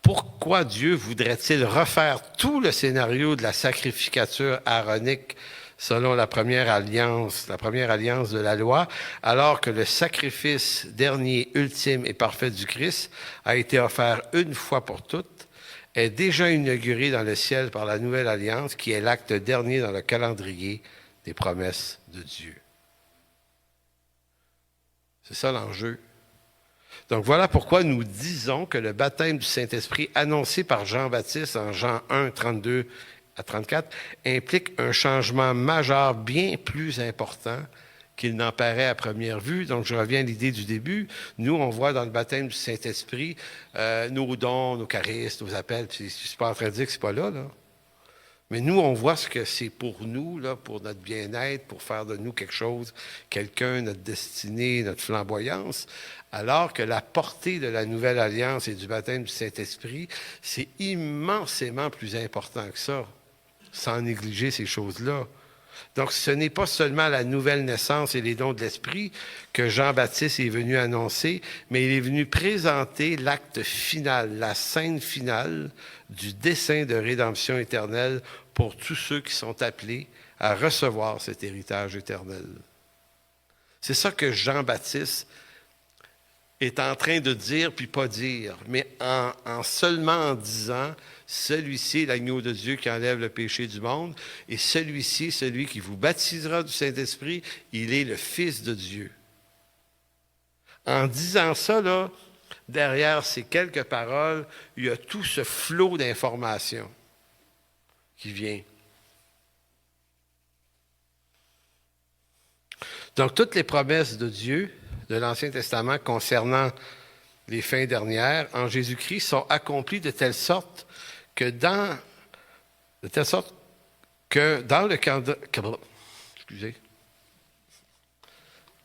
pourquoi Dieu voudrait-il refaire tout le scénario de la sacrificature aaronique selon la première alliance de la loi, alors que le sacrifice dernier, ultime et parfait du Christ a été offert une fois pour toutes, est déjà inauguré dans le ciel par la nouvelle alliance qui est l'acte dernier dans le calendrier des promesses de Dieu. C'est ça l'enjeu. Donc voilà pourquoi nous disons que le baptême du Saint-Esprit annoncé par Jean-Baptiste en Jean 1, 32 à 34 implique un changement majeur bien plus important qu'il n'en paraît à première vue. Donc je reviens à l'idée du début. Nous, on voit dans le baptême du Saint-Esprit nos dons, nos charismes, nos appels. Je ne suis pas en train de dire que ce n'est pas là. Mais nous, on voit ce que c'est pour nous, là, pour notre bien-être, pour faire de nous quelque chose, quelqu'un, notre destinée, notre flamboyance, alors que la portée de la nouvelle alliance et du baptême du Saint-Esprit, c'est immensément plus important que ça, sans négliger ces choses-là. Donc, ce n'est pas seulement la nouvelle naissance et les dons de l'Esprit que Jean-Baptiste est venu annoncer, mais il est venu présenter l'acte final, la scène finale du dessein de rédemption éternelle pour tous ceux qui sont appelés à recevoir cet héritage éternel. C'est ça que Jean-Baptiste est en train de dire puis pas dire, mais seulement en disant « Celui-ci est l'agneau de Dieu qui enlève le péché du monde, et celui-ci, celui qui vous baptisera du Saint-Esprit, il est le Fils de Dieu. » En disant ça, là, derrière ces quelques paroles, il y a tout ce flot d'informations qui vient. Donc, toutes les promesses de Dieu de l'Ancien Testament concernant les fins dernières en Jésus-Christ sont accomplies de telle sorte que dans le calendrier... Excusez.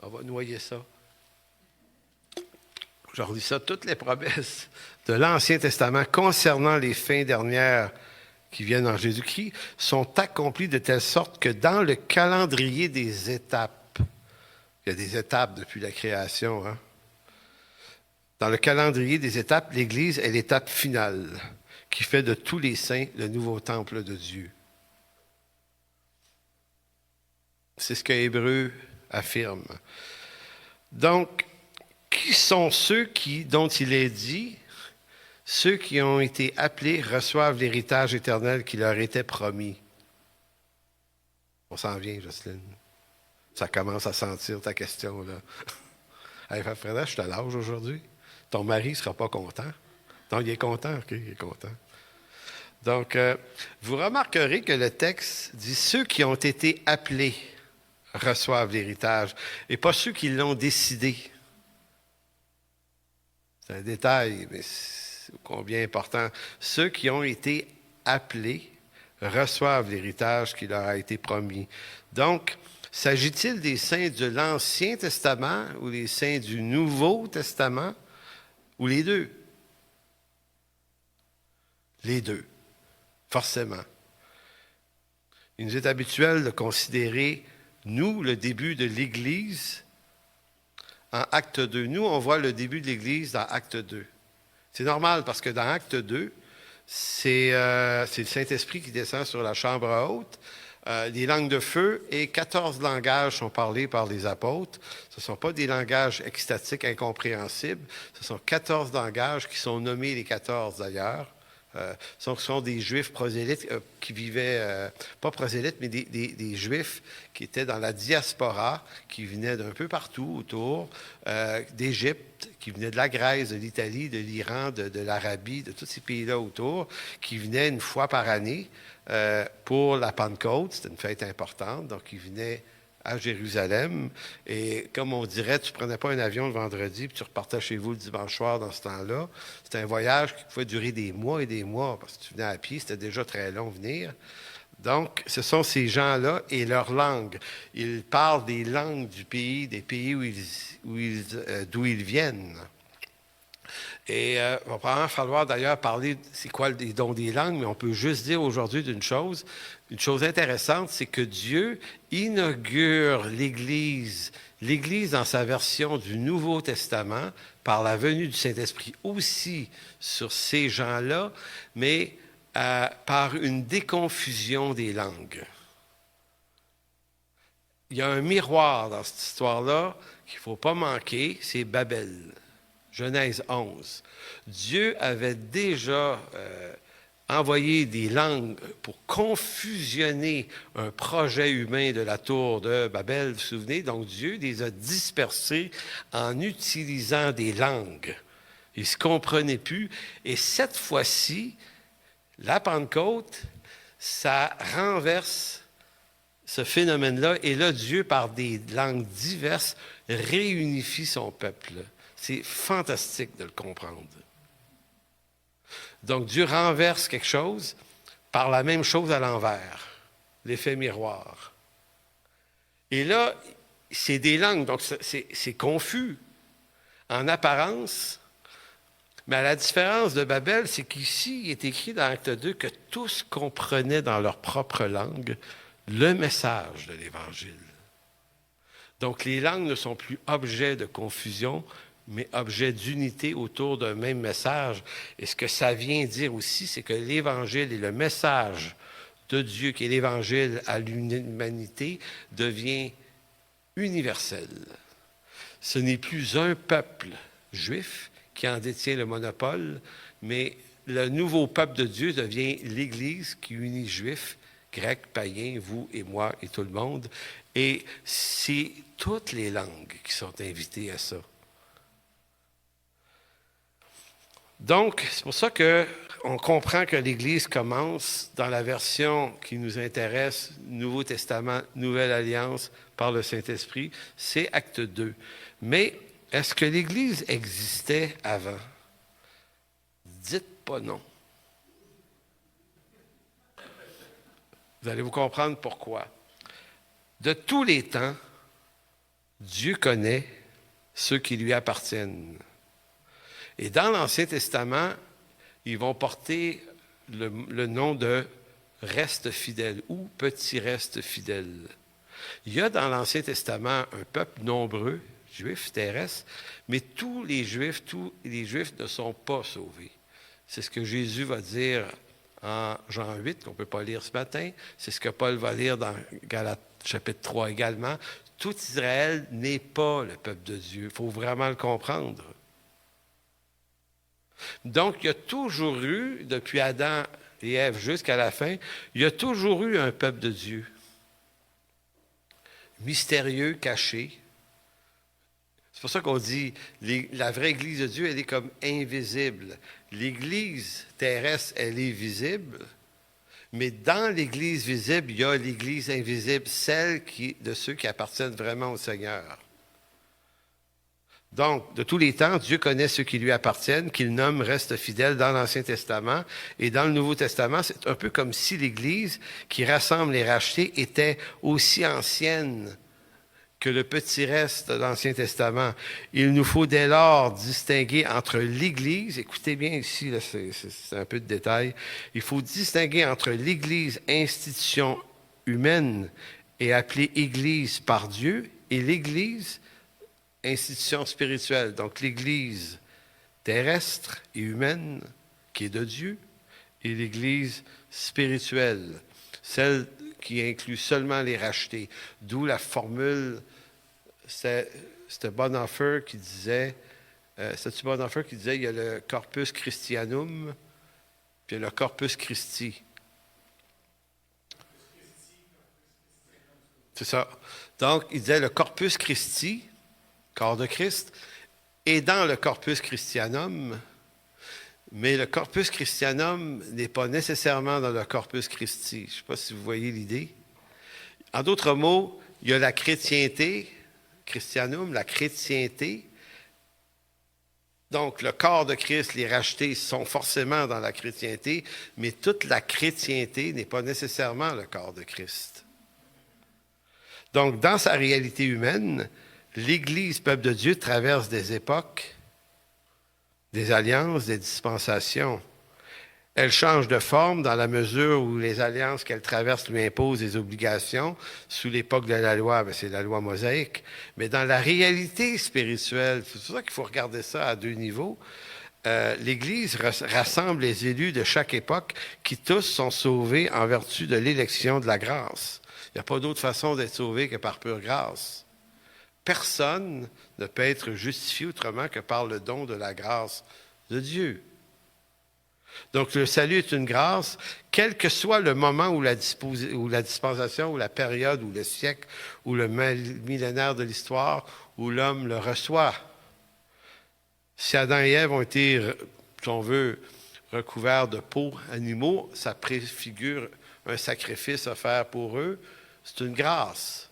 On va noyer ça. Je relis ça. Toutes les promesses de l'Ancien Testament concernant les fins dernières qui viennent en Jésus-Christ sont accomplies de telle sorte que dans le calendrier des étapes, il y a des étapes depuis la création, hein? Dans le calendrier des étapes, l'Église est l'étape finale qui fait de tous les saints le nouveau temple de Dieu. C'est ce que Hébreux affirme. Donc, qui sont ceux dont il est dit, ceux qui ont été appelés reçoivent l'héritage éternel qui leur était promis? On s'en vient, Jocelyne. Ça commence à sentir ta question, là. Hey, Frère, je suis à l'âge aujourd'hui. Ton mari ne sera pas content. Donc, il est content, OK, il est content. Donc, vous remarquerez que le texte dit « Ceux qui ont été appelés reçoivent l'héritage » et pas ceux qui l'ont décidé. C'est un détail, mais c'est combien important. Ceux qui ont été appelés reçoivent l'héritage qui leur a été promis. Donc, s'agit-il des saints de l'Ancien Testament ou les saints du Nouveau Testament ou les deux? Les deux, forcément. Il nous est habituel de considérer, nous, le début de l'Église en Acte 2. Nous, on voit le début de l'Église dans Acte 2. C'est normal parce que dans Acte 2, c'est le Saint-Esprit qui descend sur la chambre haute. Les langues de feu et 14 langages sont parlés par les apôtres. Ce ne sont pas des langages extatiques incompréhensibles. Ce sont 14 langages qui sont nommés les 14 d'ailleurs. Ce sont des Juifs prosélytes qui vivaient, pas prosélytes, mais des Juifs qui étaient dans la diaspora, qui venaient d'un peu partout autour, d'Égypte, qui venaient de la Grèce, de l'Italie, de l'Iran, de l'Arabie, de tous ces pays-là autour, qui venaient une fois par année pour la Pentecôte. C'était une fête importante, donc ils venaient à Jérusalem. Et comme on dirait, tu ne prenais pas un avion le vendredi puis tu repartais chez vous le dimanche soir dans ce temps-là. C'était un voyage qui pouvait durer des mois et des mois parce que tu venais à pied, c'était déjà très long venir. Donc, ce sont ces gens-là et leur langue. Ils parlent des langues du pays, des pays d'où ils viennent. Et il va probablement falloir d'ailleurs parler, c'est quoi les dons des langues, mais on peut juste dire aujourd'hui d'une chose. Une chose intéressante, c'est que Dieu inaugure l'Église dans sa version du Nouveau Testament, par la venue du Saint-Esprit aussi sur ces gens-là, mais par une déconfusion des langues. Il y a un miroir dans cette histoire-là qu'il ne faut pas manquer, c'est Babel. Genèse 11. Dieu avait déjà envoyé des langues pour confusionner un projet humain de la tour de Babel, vous vous souvenez? Donc Dieu les a dispersés en utilisant des langues. Ils ne se comprenaient plus. Et cette fois-ci, la Pentecôte, ça renverse ce phénomène-là. Et là, Dieu, par des langues diverses, réunifie son peuple. C'est fantastique de le comprendre. Donc, Dieu renverse quelque chose par la même chose à l'envers, l'effet miroir. Et là, c'est des langues, donc c'est confus en apparence, mais à la différence de Babel, c'est qu'ici, il est écrit dans Acte 2 que tous comprenaient dans leur propre langue le message de l'Évangile. Donc, les langues ne sont plus objets de confusion, mais objet d'unité autour d'un même message. Et ce que ça vient dire aussi, c'est que l'Évangile et le message de Dieu, qui est l'Évangile à l'humanité, devient universel. Ce n'est plus un peuple juif qui en détient le monopole, mais le nouveau peuple de Dieu devient l'Église qui unit juifs, grecs, païens, vous et moi et tout le monde. Et c'est toutes les langues qui sont invitées à ça. Donc, c'est pour ça qu'on comprend que l'Église commence dans la version qui nous intéresse, Nouveau Testament, Nouvelle Alliance, par le Saint-Esprit, c'est Acte 2. Mais est-ce que l'Église existait avant? Dites pas non. Vous allez vous comprendre pourquoi. De tous les temps, Dieu connaît ceux qui lui appartiennent. Et dans l'Ancien Testament, ils vont porter le nom de reste fidèle ou petit reste fidèle. Il y a dans l'Ancien Testament un peuple nombreux, juifs, terrestres, mais tous les Juifs ne sont pas sauvés. C'est ce que Jésus va dire en Jean 8, qu'on ne peut pas lire ce matin. C'est ce que Paul va lire dans Galates chapitre 3 également. Tout Israël n'est pas le peuple de Dieu. Il faut vraiment le comprendre. Donc, il y a toujours eu, depuis Adam et Ève jusqu'à la fin, il y a toujours eu un peuple de Dieu. Mystérieux, caché. C'est pour ça qu'on dit, la vraie Église de Dieu, elle est comme invisible. L'Église terrestre, elle est visible, mais dans l'Église visible, il y a l'Église invisible, celle de ceux qui appartiennent vraiment au Seigneur. Donc, de tous les temps, Dieu connaît ceux qui lui appartiennent, qu'il nomme reste fidèle dans l'Ancien Testament. Et dans le Nouveau Testament, c'est un peu comme si l'Église qui rassemble les rachetés était aussi ancienne que le petit reste de l'Ancien Testament. Il nous faut dès lors distinguer entre l'Église, écoutez bien ici, là, c'est un peu de détail, il faut distinguer entre l'Église, institution humaine et appelée Église par Dieu, et l'Église, institution spirituelle. Donc l'Église terrestre et humaine qui est de Dieu et l'Église spirituelle, celle qui inclut seulement les rachetés. D'où la formule, c'était Bonhoeffer qui disait, c'est-tu Bonhoeffer qui disait, il y a le Corpus Christianum, puis il y a le Corpus Christi. C'est ça. Donc, il disait le Corpus Christi, corps de Christ, est dans le Corpus Christianum, mais le Corpus Christianum n'est pas nécessairement dans le Corpus Christi. Je ne sais pas si vous voyez l'idée. En d'autres mots, il y a la chrétienté, Christianum, la chrétienté. Donc, le corps de Christ, les rachetés sont forcément dans la chrétienté, mais toute la chrétienté n'est pas nécessairement le corps de Christ. Donc, dans sa réalité humaine, l'Église, peuple de Dieu, traverse des époques, des alliances, des dispensations. Elle change de forme dans la mesure où les alliances qu'elle traverse lui imposent des obligations. Sous l'époque de la loi, c'est la loi mosaïque. Mais dans la réalité spirituelle, c'est pour ça qu'il faut regarder ça à deux niveaux. L'Église rassemble les élus de chaque époque qui tous sont sauvés en vertu de l'élection de la grâce. Il n'y a pas d'autre façon d'être sauvé que par pure grâce. Personne ne peut être justifié autrement que par le don de la grâce de Dieu. Donc, le salut est une grâce, quel que soit le moment ou la dispensation, ou la période, ou le siècle, ou le millénaire de l'histoire, où l'homme le reçoit. Si Adam et Ève ont été, si on veut, recouverts de peaux animaux, ça préfigure un sacrifice offert pour eux. C'est une grâce.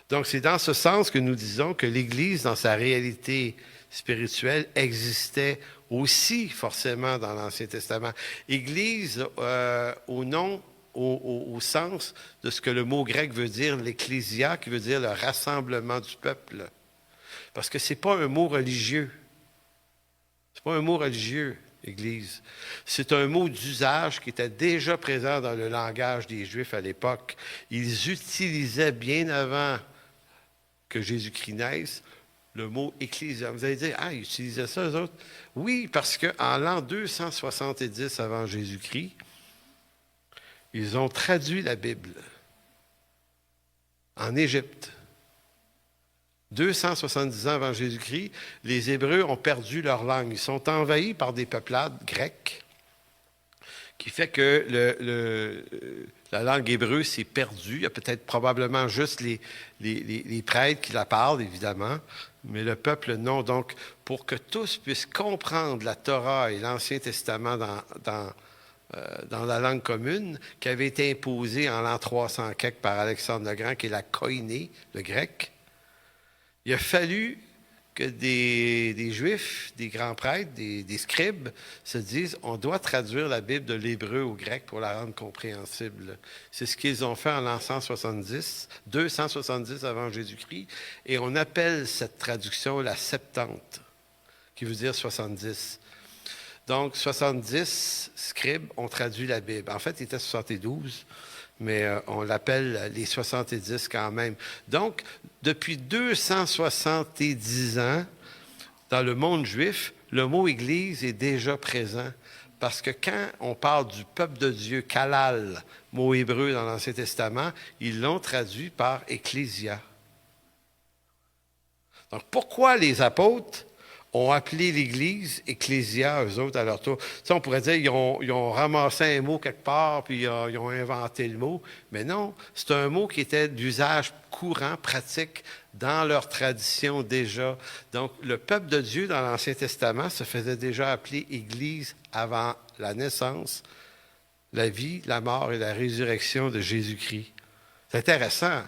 Donc, c'est dans ce sens que nous disons que l'Église, dans sa réalité spirituelle, existait aussi forcément dans l'Ancien Testament. Église au sens de ce que le mot grec veut dire, l'ecclésia, qui veut dire le rassemblement du peuple. Parce que ce n'est pas un mot religieux. Ce n'est pas un mot religieux, Église. C'est un mot d'usage qui était déjà présent dans le langage des Juifs à l'époque. Ils utilisaient bien avant que Jésus-Christ naisse le mot « ecclésia ». Vous allez dire, « Ah, ils utilisaient ça, eux autres? » Oui, parce qu'en l'an 270 avant Jésus-Christ, ils ont traduit la Bible en Égypte. 270 ans avant Jésus-Christ, les Hébreux ont perdu leur langue. Ils sont envahis par des peuplades grecques, qui fait que la langue hébreu s'est perdue. Il y a peut-être probablement juste les prêtres qui la parlent, évidemment, mais le peuple non. Donc, pour que tous puissent comprendre la Torah et l'Ancien Testament dans la langue commune, qui avait été imposée en l'an 300 quelque par Alexandre le Grand, qui est la koiné, le grec, il a fallu que des Juifs, des grands prêtres, des scribes se disent « on doit traduire la Bible de l'hébreu au grec pour la rendre compréhensible ». C'est ce qu'ils ont fait en l'an 270 avant Jésus-Christ, et on appelle cette traduction la Septante, qui veut dire 70. Donc, 70 scribes ont traduit la Bible. En fait, il était 72, mais on l'appelle les 70 quand même. Donc, depuis 270 ans, dans le monde juif, le mot « Église » est déjà présent. Parce que quand on parle du peuple de Dieu, « kalal », mot hébreu dans l'Ancien Testament, ils l'ont traduit par « ecclésia ». Donc, pourquoi les apôtres ont appelé l'Église Ecclésia, eux autres, à leur tour? Tu sais, on pourrait dire qu'ils ont ramassé un mot quelque part, puis ils ont inventé le mot. Mais non, c'est un mot qui était d'usage courant, pratique, dans leur tradition déjà. Donc, le peuple de Dieu, dans l'Ancien Testament, se faisait déjà appeler Église avant la naissance, la vie, la mort et la résurrection de Jésus-Christ. C'est intéressant.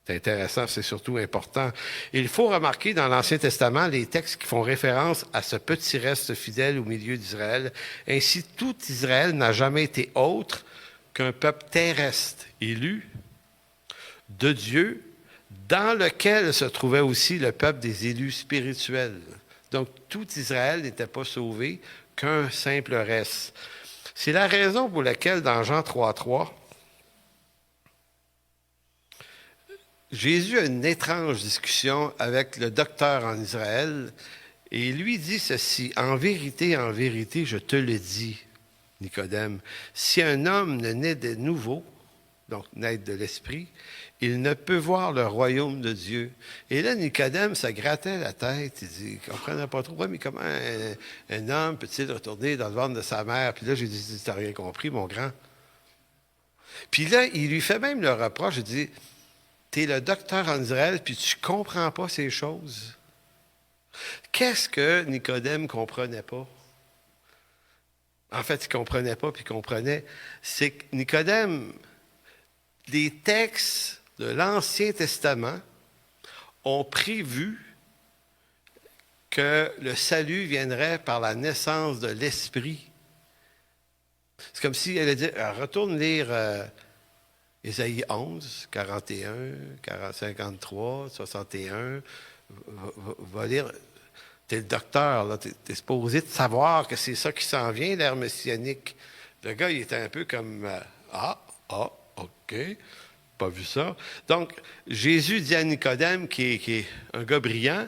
C'est intéressant, c'est surtout important. Il faut remarquer dans l'Ancien Testament les textes qui font référence à ce petit reste fidèle au milieu d'Israël. Ainsi, tout Israël n'a jamais été autre qu'un peuple terrestre, élu de Dieu, dans lequel se trouvait aussi le peuple des élus spirituels. Donc, tout Israël n'était pas sauvé qu'un simple reste. C'est la raison pour laquelle, dans Jean 3,3, Jésus a une étrange discussion avec le docteur en Israël et lui dit ceci: en vérité, je te le dis, Nicodème, si un homme ne naît de nouveau, donc naître de l'esprit, il ne peut voir le royaume de Dieu. Et là, Nicodème, ça grattait la tête. Il dit, il ne comprenait pas trop. Ouais, mais comment un homme peut-il retourner dans le ventre de sa mère? Puis là, j'ai dit, tu n'as rien compris, mon grand. Puis là, il lui fait même le reproche. Il dit, tu es le docteur en Israël, puis tu ne comprends pas ces choses. Qu'est-ce que Nicodème ne comprenait pas? En fait, il ne comprenait pas, puis il comprenait. C'est que Nicodème, les textes de l'Ancien Testament ont prévu que le salut viendrait par la naissance de l'Esprit. C'est comme si elle allait dire, retourne lire Ésaïe 11, 41, 53, 61, va lire. Tu es le docteur, tu es supposé de savoir que c'est ça qui s'en vient, l'ère messianique. Le gars, il était un peu comme OK, pas vu ça. Donc, Jésus dit à Nicodème, qui est un gars brillant,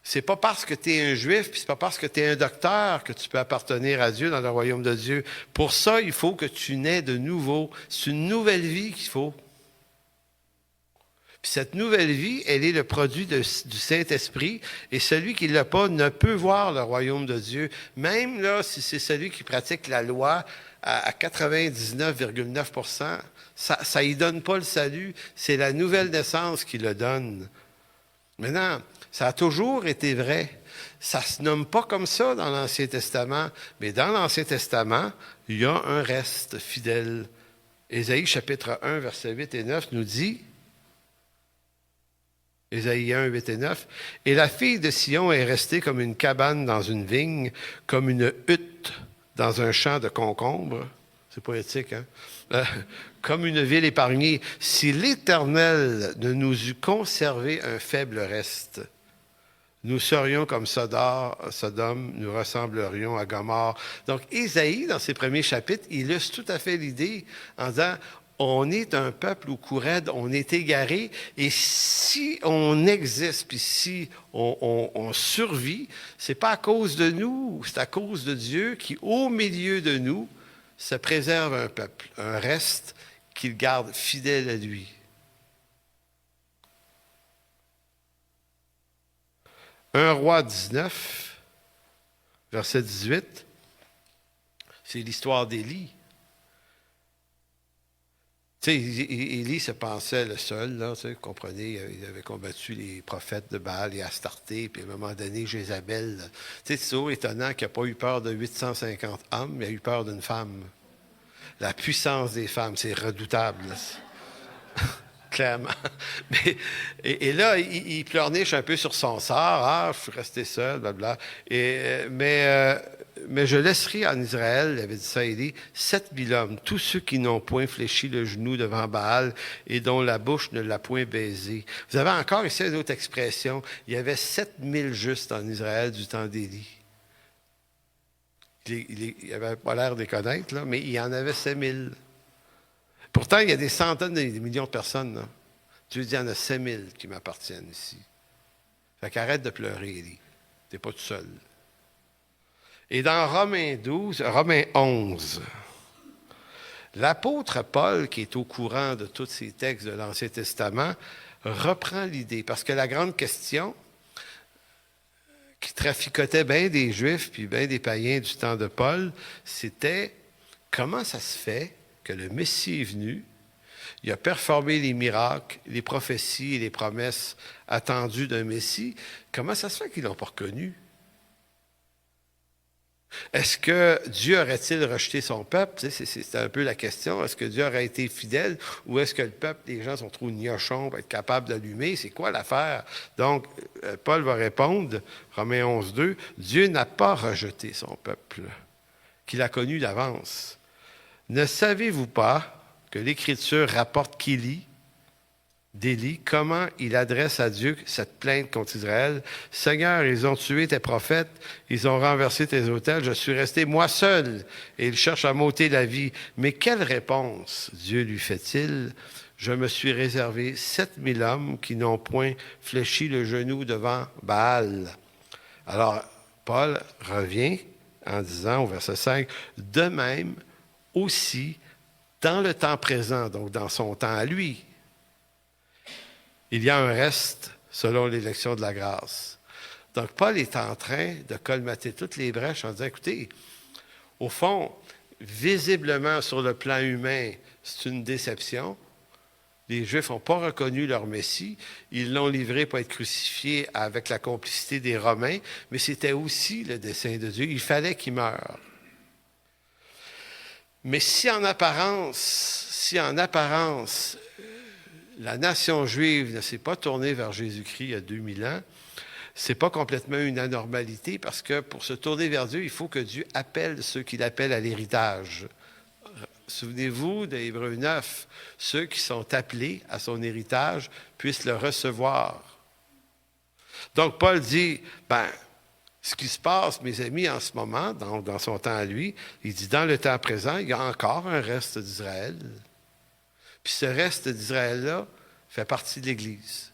c'est pas parce que tu es un juif, puis c'est pas parce que tu es un docteur que tu peux appartenir à Dieu dans le royaume de Dieu. Pour ça, il faut que tu naies de nouveau. C'est une nouvelle vie qu'il faut. Puis cette nouvelle vie, elle est le produit du Saint-Esprit, et celui qui ne l'a pas ne peut voir le royaume de Dieu. Même là, si c'est celui qui pratique la loi à 99,9%, ça ne donne pas le salut. C'est la nouvelle naissance qui le donne. Maintenant, ça a toujours été vrai. Ça ne se nomme pas comme ça dans l'Ancien Testament, mais dans l'Ancien Testament, il y a un reste fidèle. Ésaïe chapitre 1, versets 8 et 9 nous dit, Ésaïe 1, 8 et 9, « Et la fille de Sion est restée comme une cabane dans une vigne, comme une hutte dans un champ de concombres. » C'est poétique, hein? Comme une ville épargnée. Si l'Éternel ne nous eût conservé un faible reste, nous serions comme Sodome, nous ressemblerions à Gomorrhe. Donc, Ésaïe, dans ses premiers chapitres, illustre tout à fait l'idée en disant, on est un peuple au cou raide, on est égaré, et si on existe, puis si on survit, c'est pas à cause de nous, c'est à cause de Dieu qui, au milieu de nous, se préserve un peuple, un reste qu'il garde fidèle à lui. Un roi 19, verset 18, c'est l'histoire d'Élie. Tu sais, Élie se pensait le seul, là, tu sais, vous comprenez, il avait combattu les prophètes de Baal et Astarté, puis à un moment donné, Jézabel. Tu sais, c'est toujours étonnant qu'il n'a pas eu peur de 850 hommes, mais il a eu peur d'une femme. La puissance des femmes, c'est redoutable. Clairement. Et là, il pleurniche un peu sur son sort. Ah, je suis resté seul, blablabla. Mais je laisserai en Israël, il avait dit ça à Élie, 7000 hommes, tous ceux qui n'ont point fléchi le genou devant Baal et dont la bouche ne l'a point baisé. Vous avez encore ici une autre expression. Il y avait 7000 justes en Israël du temps d'Élie. Il n'avait pas l'air de les connaître, là, mais il y en avait 5000. Pourtant, il y a des centaines de millions de personnes. Là. Dieu dit, il y en a 5000 qui m'appartiennent ici. Fait qu'arrête de pleurer, Élie. Tu n'es pas tout seul. Et dans Romains 11, l'apôtre Paul, qui est au courant de tous ces textes de l'Ancien Testament, reprend l'idée. Parce que la grande question qui traficotait bien des Juifs puis bien des païens du temps de Paul, c'était comment ça se fait que le Messie est venu, il a performé les miracles, les prophéties et les promesses attendues d'un Messie. Comment ça se fait qu'ils ne l'ont pas reconnu? Est-ce que Dieu aurait-il rejeté son peuple? C'est un peu la question. Est-ce que Dieu aurait été fidèle ou est-ce que le peuple, les gens sont trop gnochons pour être capables d'allumer? C'est quoi l'affaire? Donc, Paul va répondre, Romains 11, 2, Dieu n'a pas rejeté son peuple, qu'il a connu d'avance. Ne savez-vous pas que l'Écriture rapporte d'Élie, comment il adresse à Dieu cette plainte contre Israël. « Seigneur, ils ont tué tes prophètes, ils ont renversé tes autels, je suis resté moi seul, et ils cherchent à m'ôter la vie. » Mais quelle réponse Dieu lui fait-il? « Je me suis réservé 7000 hommes qui n'ont point fléchi le genou devant Baal. » Alors, Paul revient en disant au verset 5, « De même, aussi, dans le temps présent, donc dans son temps à lui, il y a un reste selon l'élection de la grâce. » Donc, Paul est en train de colmater toutes les brèches en disant, écoutez, au fond, visiblement sur le plan humain, c'est une déception. Les Juifs n'ont pas reconnu leur Messie. Ils l'ont livré pour être crucifié avec la complicité des Romains, mais c'était aussi le dessein de Dieu. Il fallait qu'il meure. Mais si en apparence, la nation juive ne s'est pas tournée vers Jésus-Christ il y a 2000 ans, ce n'est pas complètement une anormalité parce que pour se tourner vers Dieu, il faut que Dieu appelle ceux qu'il appelle à l'héritage. Souvenez-vous d'Hébreux 9, ceux qui sont appelés à son héritage puissent le recevoir. Donc Paul dit, ce qui se passe, mes amis, en ce moment, dans son temps à lui, il dit, dans le temps présent, il y a encore un reste d'Israël. Puis ce reste d'Israël-là fait partie de l'Église.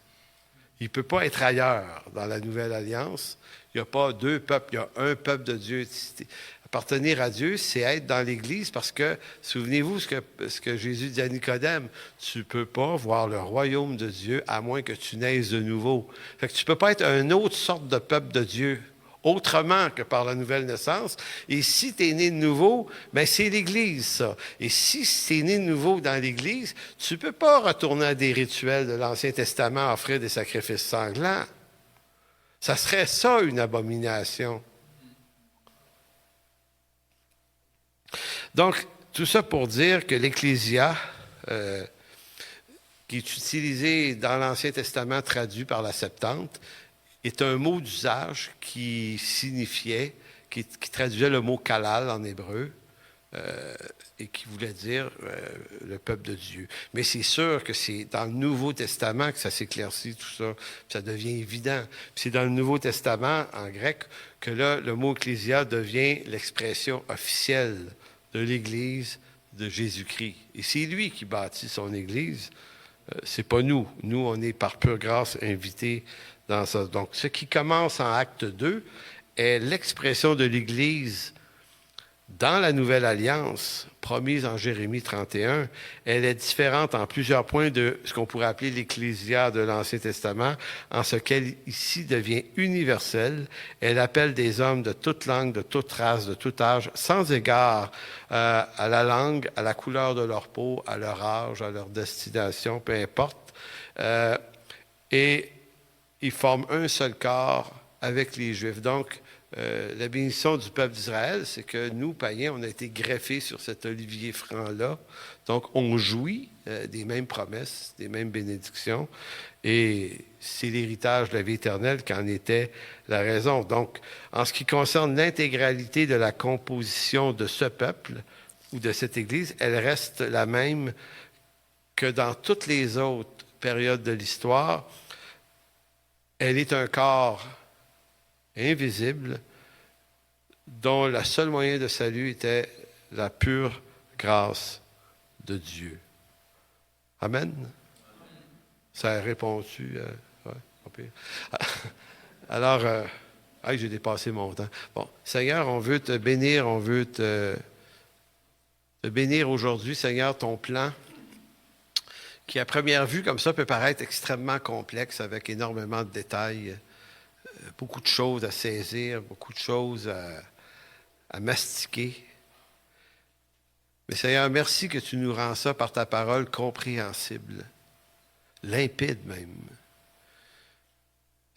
Il ne peut pas être ailleurs dans la Nouvelle Alliance. Il n'y a pas deux peuples, il y a un peuple de Dieu. Appartenir à Dieu, c'est être dans l'Église parce que, souvenez-vous ce que Jésus dit à Nicodème, tu ne peux pas voir le royaume de Dieu à moins que tu naisses de nouveau. Fait que tu ne peux pas être une autre sorte de peuple de Dieu, autrement que par la nouvelle naissance. Et si tu es né de nouveau, bien c'est l'Église, ça. Et si tu es né de nouveau dans l'Église, tu ne peux pas retourner à des rituels de l'Ancien Testament, offrir des sacrifices sanglants. Ça serait ça une abomination. Donc, tout ça pour dire que l'Ecclésia, qui est utilisé dans l'Ancien Testament traduit par la Septante, est un mot d'usage qui signifiait, qui traduisait le mot kalal en hébreu, et qui voulait dire le peuple de Dieu. Mais c'est sûr que c'est dans le Nouveau Testament que ça s'éclaircit, tout ça, puis ça devient évident. Puis c'est dans le Nouveau Testament, en grec, que là, le mot ecclésia devient l'expression officielle de l'Église de Jésus-Christ. Et c'est lui qui bâtit son Église, c'est pas nous. Nous, on est par pure grâce invités dans ça. Donc, ce qui commence en Acte 2 est l'expression de l'Église dans la Nouvelle Alliance, promise en Jérémie 31, elle est différente en plusieurs points de ce qu'on pourrait appeler l'Ecclésia de l'Ancien Testament, en ce qu'elle, ici, devient universelle. Elle appelle des hommes de toute langue, de toute race, de tout âge, sans égard à la langue, à la couleur de leur peau, à leur âge, à leur destination, peu importe. Et ils forment un seul corps avec les Juifs. Donc, la bénédiction du peuple d'Israël, c'est que nous, païens, on a été greffés sur cet olivier franc-là. Donc, on jouit des mêmes promesses, des mêmes bénédictions. Et c'est l'héritage de la vie éternelle qui en était la raison. Donc, en ce qui concerne l'intégralité de la composition de ce peuple ou de cette Église, elle reste la même que dans toutes les autres périodes de l'histoire. Elle est un corps invisible, dont le seul moyen de salut était la pure grâce de Dieu. Amen? Ça a répondu? Ouais, pas pire. Alors, j'ai dépassé mon temps. Bon, Seigneur, on veut te bénir, on veut te bénir aujourd'hui, Seigneur, ton plan, qui à première vue, comme ça, peut paraître extrêmement complexe, avec énormément de détails, beaucoup de choses à saisir, beaucoup de choses à mastiquer. Mais Seigneur, merci que tu nous rends ça par ta parole compréhensible, limpide même.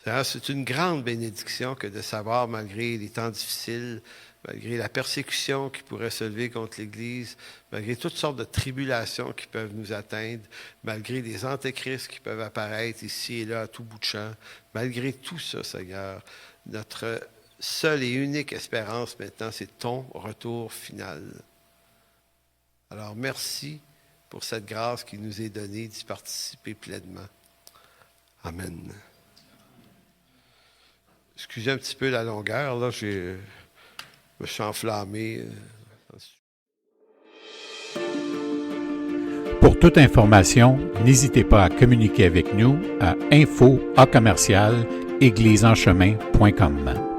Seigneur, c'est une grande bénédiction que de savoir, malgré les temps difficiles, malgré la persécution qui pourrait se lever contre l'Église, malgré toutes sortes de tribulations qui peuvent nous atteindre, malgré des antéchrists qui peuvent apparaître ici et là à tout bout de champ, malgré tout ça, Seigneur, notre seule et unique espérance maintenant, c'est ton retour final. Alors, merci pour cette grâce qui nous est donnée d'y participer pleinement. Amen. Excusez un petit peu la longueur, là, je me suis enflammé. Pour toute information, n'hésitez pas à communiquer avec nous à info@églisesenchemin.com.